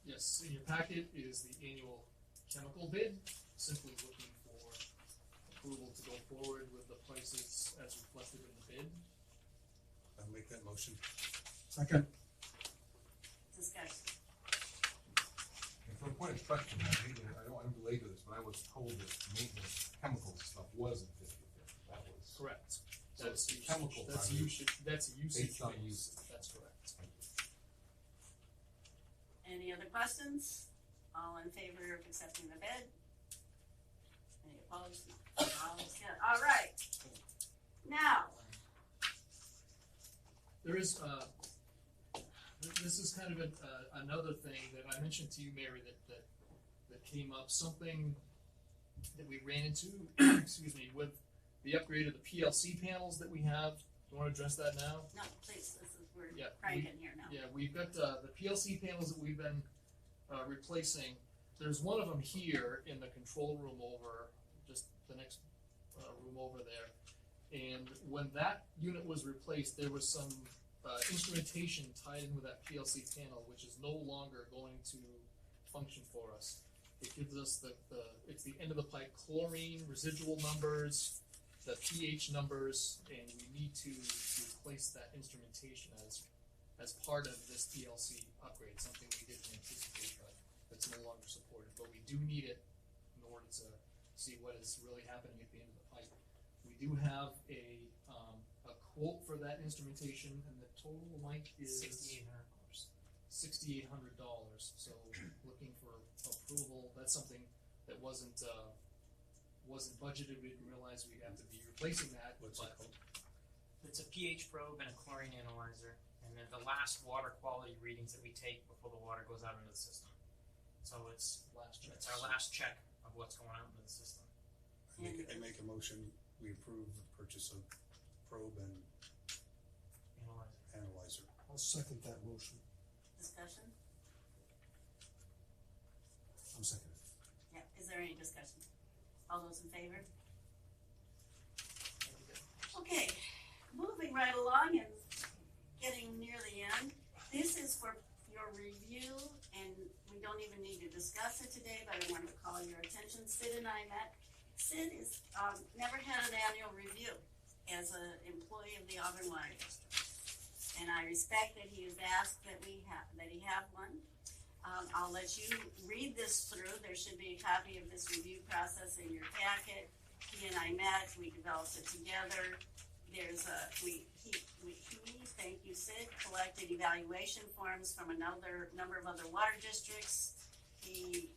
Yes, in your packet is the annual chemical bid, simply looking for approval to go forward with the prices as reflected in the bid. I'll make that motion. Second. Discussion. And for a point of question, I don't want to relate to this, but I was told that maintenance chemical stuff wasn't 50/50. That was Correct. So That's it's usage, chemical that's value usage, that's usage. based on based. usage. That's correct. Any other questions? All in favor of accepting the bid? Any opposed? No. All right. Now, There is, this is kind of another thing that I mentioned to you, Mary, that came up, something that we ran into, excuse me, with the upgrade of the PLC panels that we have. Do you wanna address that now? no, please, this is, we're Yeah, cranking here now. Yeah, we've got, the PLC panels that we've been, replacing. There's one of them here in the control room over, just the next, room over there. And when that unit was replaced, there was some instrumentation tied in with that PLC panel, which is no longer going to function for us. It gives us it's the end of the pipe chlorine residual numbers, the pH numbers, and we need to replace that instrumentation as part of this PLC upgrade, something we didn't anticipate, but that's no longer supported. But we do need it in order to see what is really happening at the end of the pipe. We do have a quote for that instrumentation, and the total, Mike, is $6,800. So looking for approval. That's something that wasn't budgeted. We didn't realize we'd have to be replacing that. What's it called? It's a pH probe and a chlorine analyzer, and they're the last water quality readings that we take before the water goes out into the system. So it's Last check. our last check of what's going out into the system. I make a motion, we approve the purchase of probe and Analyzer. analyzer. I'll second that motion. Discussion? I'm second. Yeah, is there any discussion? All those in favor? Okay, moving right along and getting near the end. This is for your review, and we don't even need to discuss it today, but I wanted to call your attention. Sid and I met. Sid is, never had an annual review as an employee of the Auburn Water District. and I respect that he has asked that he have one. I'll let you read this through. There should be a copy of this review process in your packet. He and I met, we developed it together. There's he, thank you Sid, collected evaluation forms from another number of other water districts. He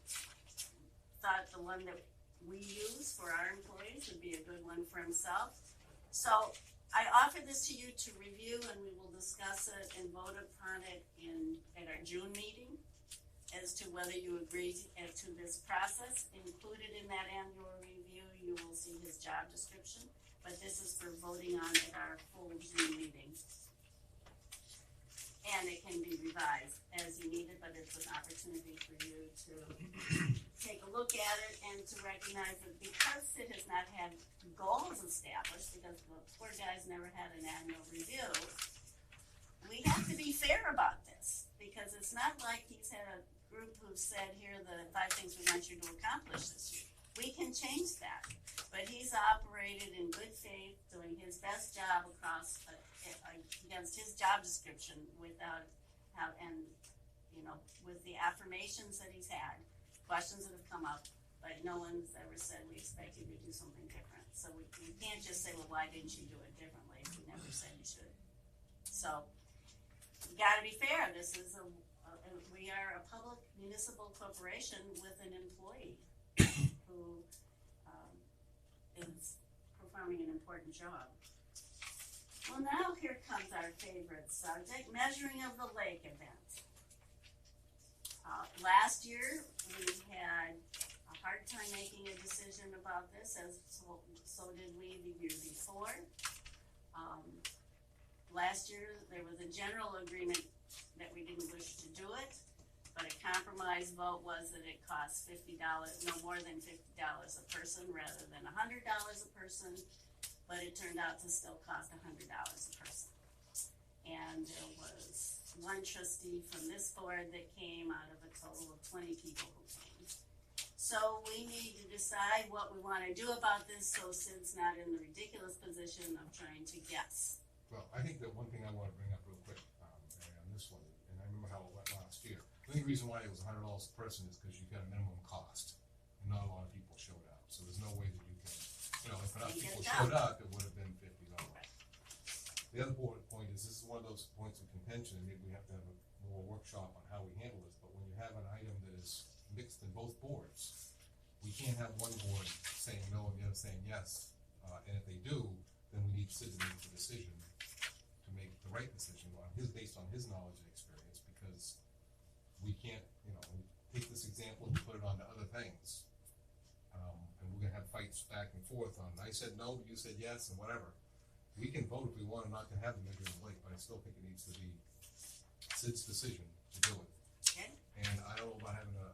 thought the one that we use for our employees would be a good one for himself. So I offer this to you to review, and we will discuss it and vote upon it at our June meeting as to whether you agree to this process. Included in that annual review, you will see his job description, but this is for voting on at our full June meeting. And it can be revised as you need it, but it's an opportunity for you to take a look at it and to recognize that because it has not had goals established, because the poor guy's never had an annual review, we have to be fair about this, because it's not like he's had a group who said, here are the 5 things we want you to accomplish this year. We can change that, but he's operated in good faith, doing his best job across against his job description without with the affirmations that he's had, questions that have come up, but no one's ever said we expect you to do something different. So we can't just say, well, why didn't you do it differently? We never said you should. So you got to be fair. This is we are a public municipal corporation with an employee who is performing an important job. Well, now here comes our favorite subject, measuring of the lake event. Last year, we had a hard time making a decision about this, so did we the year before. Last year, there was a general agreement that we didn't wish to do it, but a compromise vote was that it costs $50, no more than $50 a person rather than $100 a person, but it turned out to still cost $100 a person. And there was one trustee from this board that came out of a total of 20 people who came. So we need to decide what we want to do about this so Sid's not in the ridiculous position of trying to guess. Well, I think that one thing I want to bring up real quick, Mary, on this one, and I remember how it went last year. The only reason why it was $100 a person is because you've got a minimum cost, and not a lot of people showed up. So there's no way that you can, if enough people showed up, it would have been $50. The other point is, this is one of those points of contention, and maybe we have to have a more workshop on how we handle this, but when you have an item that is mixed in both boards, we can't have one board saying no and the other saying yes, and if they do, then we need Sid to make the decision, to make the right decision based on his knowledge and experience, because we can't, take this example and put it onto other things, and we're gonna have fights back and forth on, I said no, you said yes, and whatever. We can vote if we want not to have the measure in the lake, but I still think it needs to be Sid's decision to do it. Okay. And I don't know about having a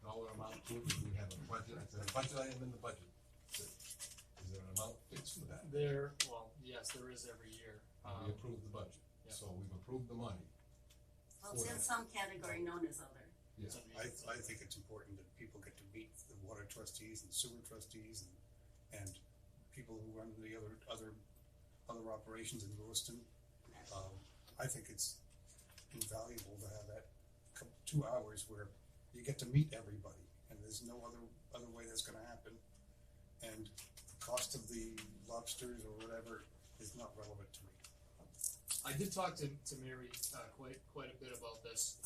dollar amount to it, because we have a budget, it's a budget item in the budget. Is there an amount fixed for that? Yes, there is every year. We approved the budget, yeah. so we've approved the money. Well, it's in some category known as other. Yeah. I think it's important that people get to meet the water trustees and sewer trustees and people who run the other operations in Lewiston. I think it's invaluable to have that 2 hours where you get to meet everybody, and there's no other way that's going to happen. And the cost of the lobsters or whatever is not relevant to me. I did talk to Mary quite a bit about this,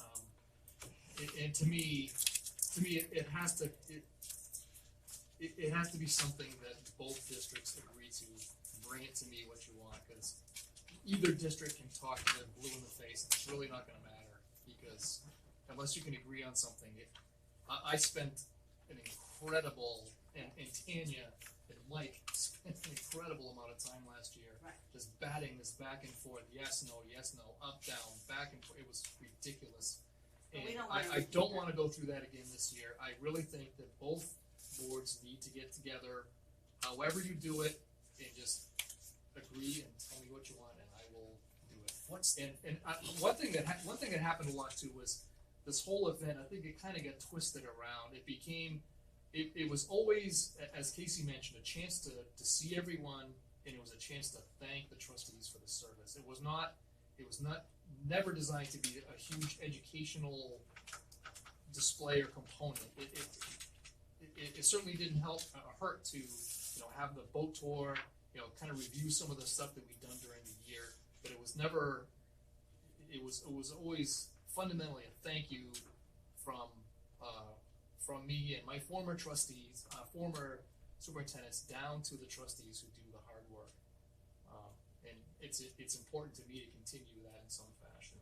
and to me, it has to be something that both districts agree to. Bring it to me what you want, because either district can talk to them blue in the face, and it's really not going to matter, because unless you can agree on something, I spent an incredible, and Tanya and Mike spent an incredible amount of time last year just batting this back and forth, yes, no, up, down, back and forth. It was ridiculous. And I don't want to go through that again this year. I really think that both boards need to get together, however you do it, and just agree and tell me what you want, and I will do it. One thing that happened a lot too was this whole event. I think it kind of got twisted around. It became, it was always, as Casey mentioned, a chance to see everyone, and it was a chance to thank the trustees for the service. It was not it was never designed to be a huge educational display or component. It certainly didn't hurt to, have the boat tour, kind of review some of the stuff that we've done during the year, but it was never, it was always fundamentally a thank you from me and my former trustees, former superintendents, down to the trustees who do the hard work. And it's important to me to continue that in some fashion,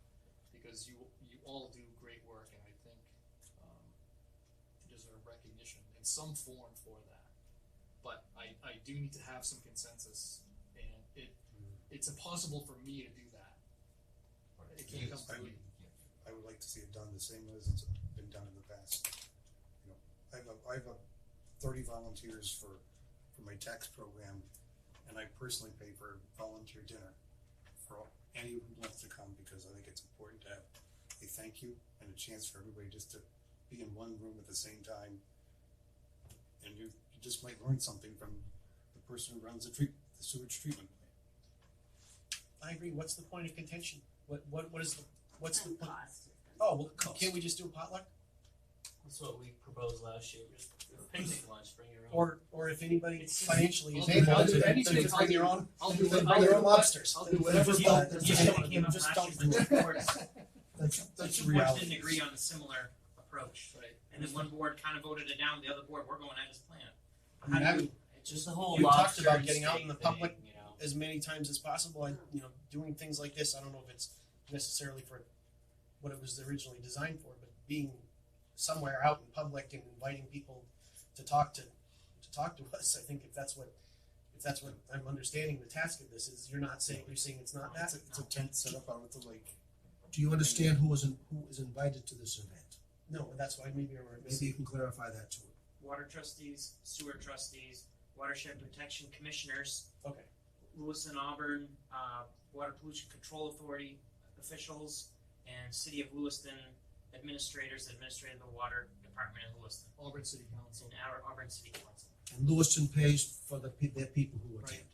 because you all do great work, and I think you deserve recognition in some form for that. But I do need to have some consensus, and it's impossible for me to do that. It can't come through. I would like to see it done the same as it's been done in the past. I have 30 volunteers for my tax program, and I personally pay for volunteer dinner for anyone who wants to come, because I think it's important to have a thank you and a chance for everybody just to be in one room at the same time, and you just might learn something from the person who runs the sewage treatment plant. I agree. What's the point of contention? What's the And point? cost. Oh, well, can't we just do a potluck? That's what we proposed last year, just a picnic lunch, bring your own. Or if anybody It's- financially is I'll able do to, anything. then bring your own. I'll do then it. bring your own lobsters. I'll do whatever. Just but- don't- You just know, don't- it came up just last don't year, do the it. two boards, That's the the two boards reality. didn't agree on a similar approach. Right. And then one board kind of voted it down, the other board, we're going at his plan. I mean, How do you, It's just the whole You talked lobster about and getting out steak in the thing, public. you know. As many times as possible, doing things like this, I don't know if it's necessarily for what it was originally designed for, but being somewhere out in public and inviting people to talk to us, I think if that's what I'm understanding the task of this is, you're saying it's not that. It's a tent set up out at the lake. Do you understand who is invited to this event? No, but that's why maybe Maybe you can clarify that too. water trustees, sewer trustees, watershed protection commissioners, Okay. Lewis and Auburn, Water Pollution Control Authority officials, and City of Lewiston administrators that administrated the water department in Lewiston, Auburn City Council. and Auburn City Council. And Lewiston pays for their people who attend.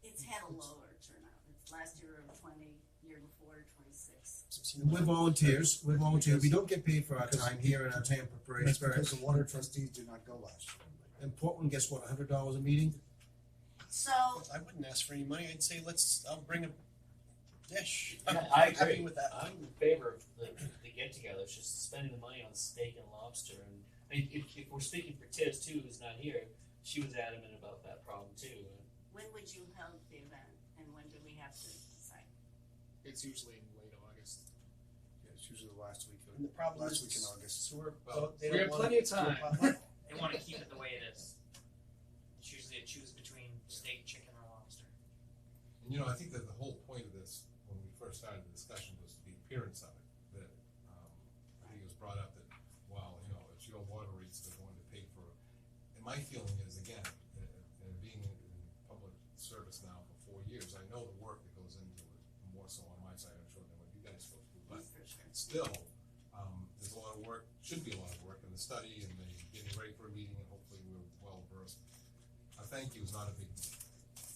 It's had a lower turnout. It's last year over 20, year before 26. And we're volunteers. We don't get paid for our time here in our Tampa Parade. That's because the water trustees did not go last year. And Portland gets what, $100 a meeting? So, I wouldn't ask for any money. I'd say I'll bring a dish. Yeah, I'm I happy agree. with that. I'm in favor of the get-togethers, just spending the money on steak and lobster. And I mean, if we're speaking for Tiz too, who's not here, she was adamant about that problem too. when would you hold the event, and when do we have to decide? It's usually in late August. Yeah, it's usually the last week And the problem last is week in August. sewer. Well, they we don't have wanna plenty of do a time. potluck. They want to keep it the way it is. It's usually a choose between steak, chicken, or lobster. And I think that the whole point of this, when we first started the discussion, was the appearance of it. That I think it was brought up that, wow, it's your water rates that are going to pay for it. And my feeling is, again, being in public service now for 4 years, I know the work that goes into it, more so on my side, I'm sure, than what you guys folks do. But For sure. still, there's a lot of work, should be a lot of work in the study and the getting ready for a meeting, and hopefully we're well versed. A thank you is not a big deal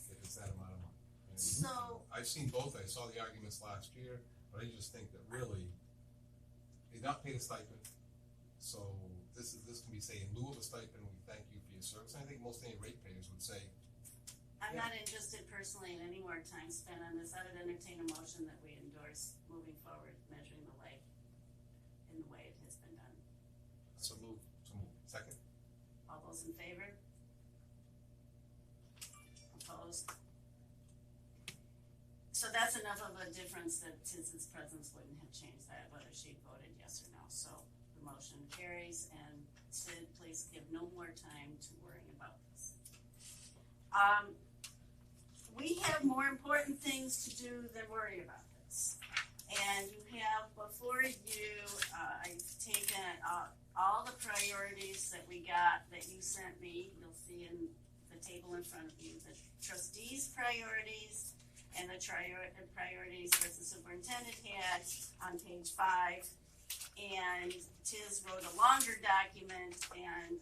if it's that amount of money. And So, I've seen both. I saw the arguments last year, but I just think that really they not paid a stipend. So this can be say in lieu of a stipend, we thank you for your service. And I think most any ratepayers would say, I'm not interested personally in any more time spent on this. I would entertain a motion that we endorse moving forward, measuring the lake in the way it has been done. so move. Second. All those in favor? Opposed? So that's enough of a difference that Tiz's presence wouldn't have changed that, whether she voted yes or no. So the motion carries, and Sid, please give no more time to worrying about this. We have more important things to do than worry about this. And you have before you, I've taken all the priorities that we got that you sent me. You'll see in the table in front of you, the trustees' priorities and the priorities that the superintendent had on page 5. And Tiz wrote a longer document, and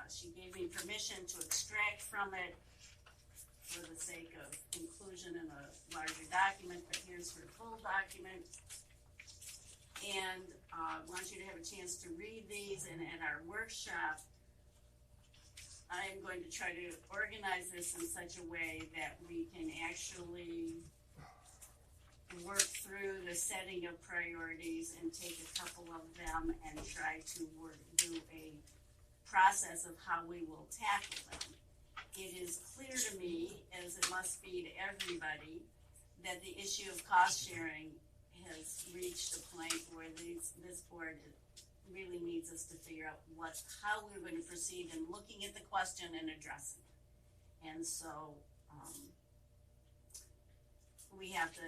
she gave me permission to extract from it for the sake of inclusion in a larger document, but here's her full document. And, want you to have a chance to read these, and at our workshop, I am going to try to organize this in such a way that we can actually work through the setting of priorities and take a couple of them and try to do a process of how we will tackle them. It is clear to me, as it must be to everybody, that the issue of cost sharing has reached a point where this board really needs us to figure out how we're going to proceed in looking at the question and addressing it. And so, we have to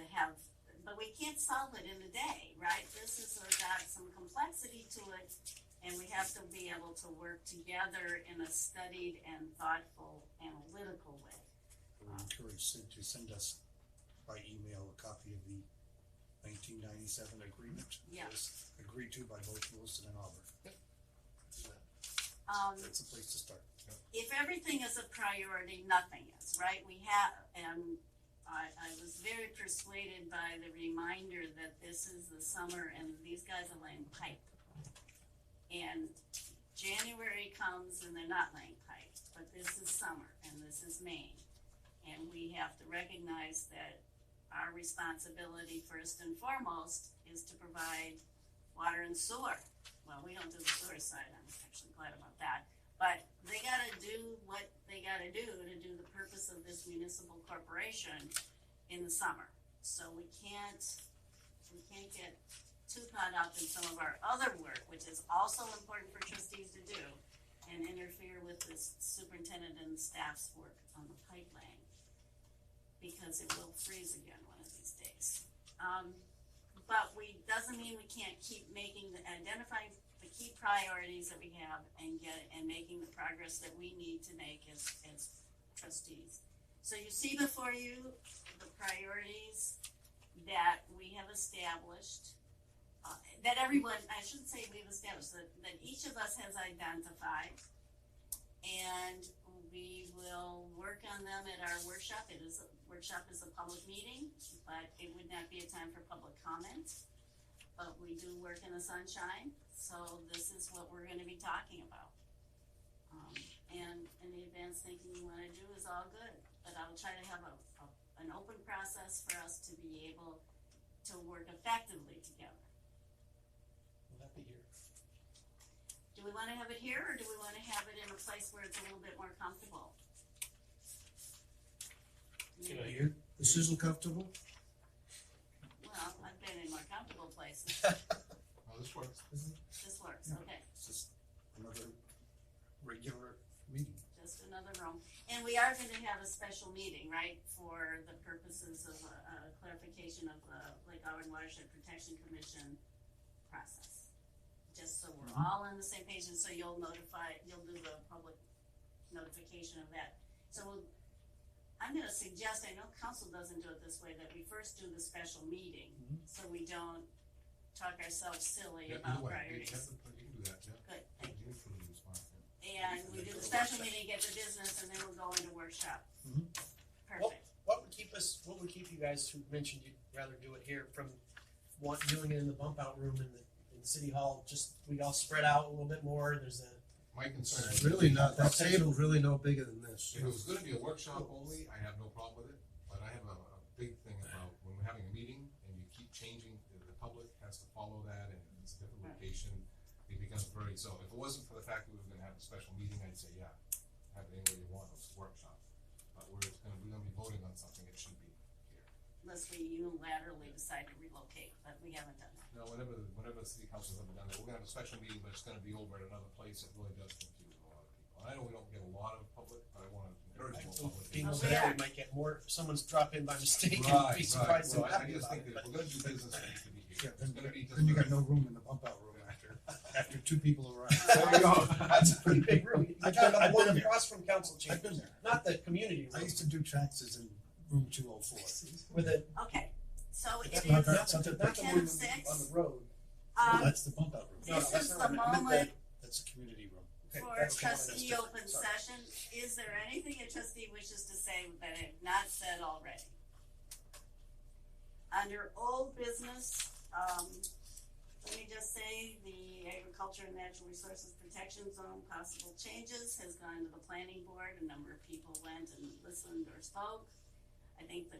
but we can't solve it in a day, right? This has got some complexity to it, and we have to be able to work together in a studied and thoughtful, analytical way. We encourage Sid to send us by email a copy of the 1997 agreement. Yeah. That was agreed to by both Wilson and Auburn. That's a place to start. If everything is a priority, nothing is, right? We have, and I was very persuaded by the reminder that this is the summer and these guys are laying pipe. And January comes and they're not laying pipe, but this is summer and this is Maine. And we have to recognize that our responsibility first and foremost is to provide water and sewer. Well, we don't do the sewer side, I'm actually glad about that. But they gotta do what they gotta do to do the purpose of this municipal corporation in the summer. So we can't get too caught up in some of our other work, which is also important for trustees to do, and interfere with this superintendent and staff's work on the pipe laying, because it will freeze again one of these days. But doesn't mean we can't keep identifying the key priorities that we have and making the progress that we need to make as trustees. So you see before you the priorities that we have established, that everyone, I shouldn't say we've established, that each of us has identified, and we will work on them at our workshop. Workshop is a public meeting, but it would not be a time for public comment. But we do work in the sunshine, so this is what we're gonna be talking about. And any advanced thinking you wanna do is all good, but I'll try to have an open process for us to be able to work effectively together. Will that be here? Do we wanna have it here, or do we wanna have it in a place where it's a little bit more comfortable? Here, this isn't comfortable? Well, I've been in more comfortable places. Oh, this works. This works, okay. It's just another regular meeting. Just another room. And we are gonna have a special meeting, right, for the purposes of clarification of the Lake Auburn Watershed Protection Commission process. Just so we're all on the same page, and so you'll do the public notification of that. So I'm gonna suggest, I know council doesn't do it this way, that we first do the special meeting, so we don't talk ourselves silly Yeah, about either way, priorities. you can do that, yeah. Good, thank you. You can respond, yeah. And we do the special meeting, get the business, and then we'll go into workshop. Mhm. Perfect. What would keep you guys who mentioned you'd rather do it here from doing it in the bump out room in the city hall? Just, we all spread out a little bit more, there's a. My concern It's is. really not, that table's really no bigger than this. If it was gonna be a workshop only, I have no problem with it, but I have a big thing about when we're having a meeting and you keep changing, the public has to follow that, and it's a different location, it becomes very, so if it wasn't for the fact that we were gonna have a special meeting, I'd say, yeah, have it any way you want, it's a workshop. But we're gonna be voting on something, it should be here. Unless we unilaterally decide to relocate, but we haven't done that. No, whenever the city council's ever done that, we're gonna have a special meeting, but it's gonna be over at another place, it really does confuse a lot of people. And I know we don't get a lot of public, but I wanna encourage more public. Being Oh, over we there, are. we might get more, someone's drop in by mistake and Right, be right, surprised so and I happy just about think it, that if but. we're gonna do business, it needs to be here. Yeah, It's gonna be just. then you got no room in the bump out room after two people arrive. There we go. That's a pretty big room. I've You got been one there. across from council I've been chambers, there. not the community I room, used to do taxes in room 204. with a, Okay, so it It's is, not not that- the, not the Ten one of six. on the road. No, um, that's the bump out room. No, this that's is not the what I meant. moment, That's the community room. Okay, for that's the one that's trustee different. open Sorry. session. Is there anything a trustee wishes to say that I have not said already? Under old business, let me just say, the Agriculture and Natural Resources Protection Zone possible changes has gone to the planning board. A number of people went and listened or spoke. I think the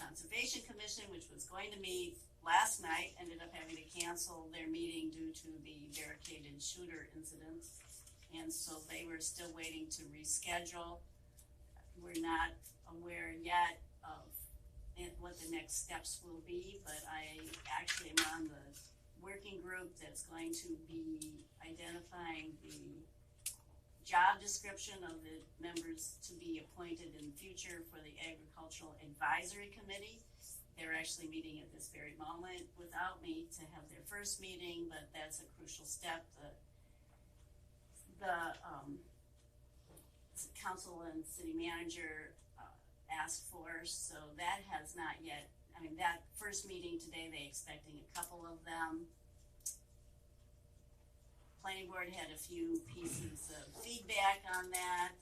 Conservation Commission, which was going to meet last night, ended up having to cancel their meeting due to the barricaded shooter incident. And so they were still waiting to reschedule. We're not aware yet of what the next steps will be, but I actually am on the working group that's going to be identifying the job description of the members to be appointed in the future for the Agricultural Advisory Committee. They're actually meeting at this very moment without me to have their first meeting, but that's a crucial step. The council and city manager asked for, so that has not yet, I mean, that first meeting today, they expecting a couple of them. Planning board had a few pieces of feedback on that,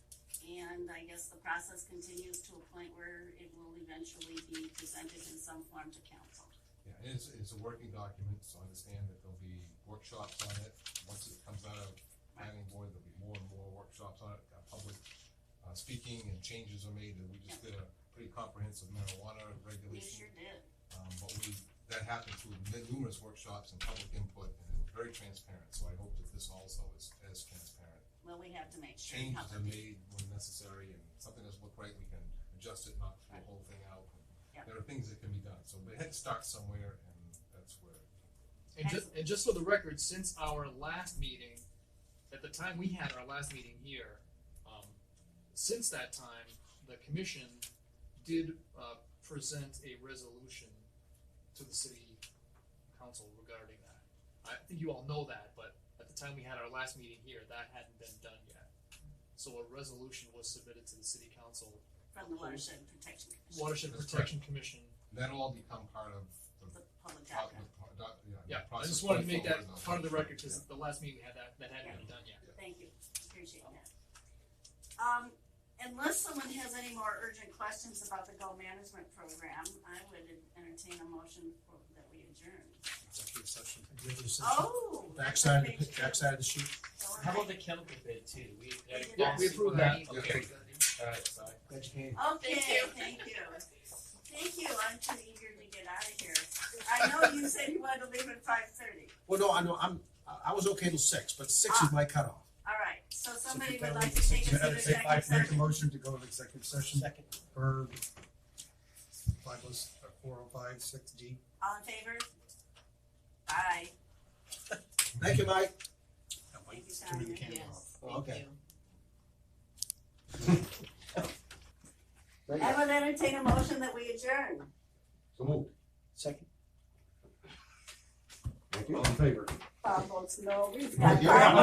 and I guess the process continues to a point where it will eventually be presented in some form to council. Yeah, and it's a working document, so I understand that there'll be workshops on it. Once it comes out of planning board, there'll be more and more workshops on it, public speaking, and changes are made. And we just did a pretty comprehensive marijuana You regulation. sure did. But that happened through numerous workshops and public input, and very transparent, so I hope that this also is as transparent. Well, we have to make sure. Changes are made when necessary, and something doesn't look right, we can adjust it, not throw the whole thing out. Yep. There are things that can be done, so they had to start somewhere, and that's where. And just for the record, since our last meeting, at the time we had our last meeting here, since that time, the commission did present a resolution to the city council regarding that. I think you all know that, but at the time we had our last meeting here, that hadn't been done yet. So a resolution was submitted to the city council, From the Watershed Protection Commission. Watershed That's Protection Commission. That'll all become part of the. The public document. Yeah, I process just wanted to going make that forward. part of the record, because the last meeting we had that hadn't been done yet. Thank you, appreciate that. Unless someone has any more urgent questions about the Go Management Program, I would entertain a motion that we adjourn. Executive session. Oh! Backside, that's a backside of the sheet. Go How ahead. about the chemical bid too? Yeah, we approved that. Okay, alright, sorry. Okay, Thank you. thank you. Thank you, I'm too eager to get out of here. I know you said you wanted to leave at 5:30. Well, no, I know, I was okay till 6, but 6 is my cutoff. All right, so somebody if would you like to take us into Make a executive session? motion to go to executive session Second. per 405-6G. All in favor? Aye. Thank you, Mike. Thank you, Turn the Tanya. camera Yes, off. thank Okay. you. I would entertain a motion that we adjourn. So moved. Second. Thank you. All in favor? Bob votes no, we've Yeah. got 5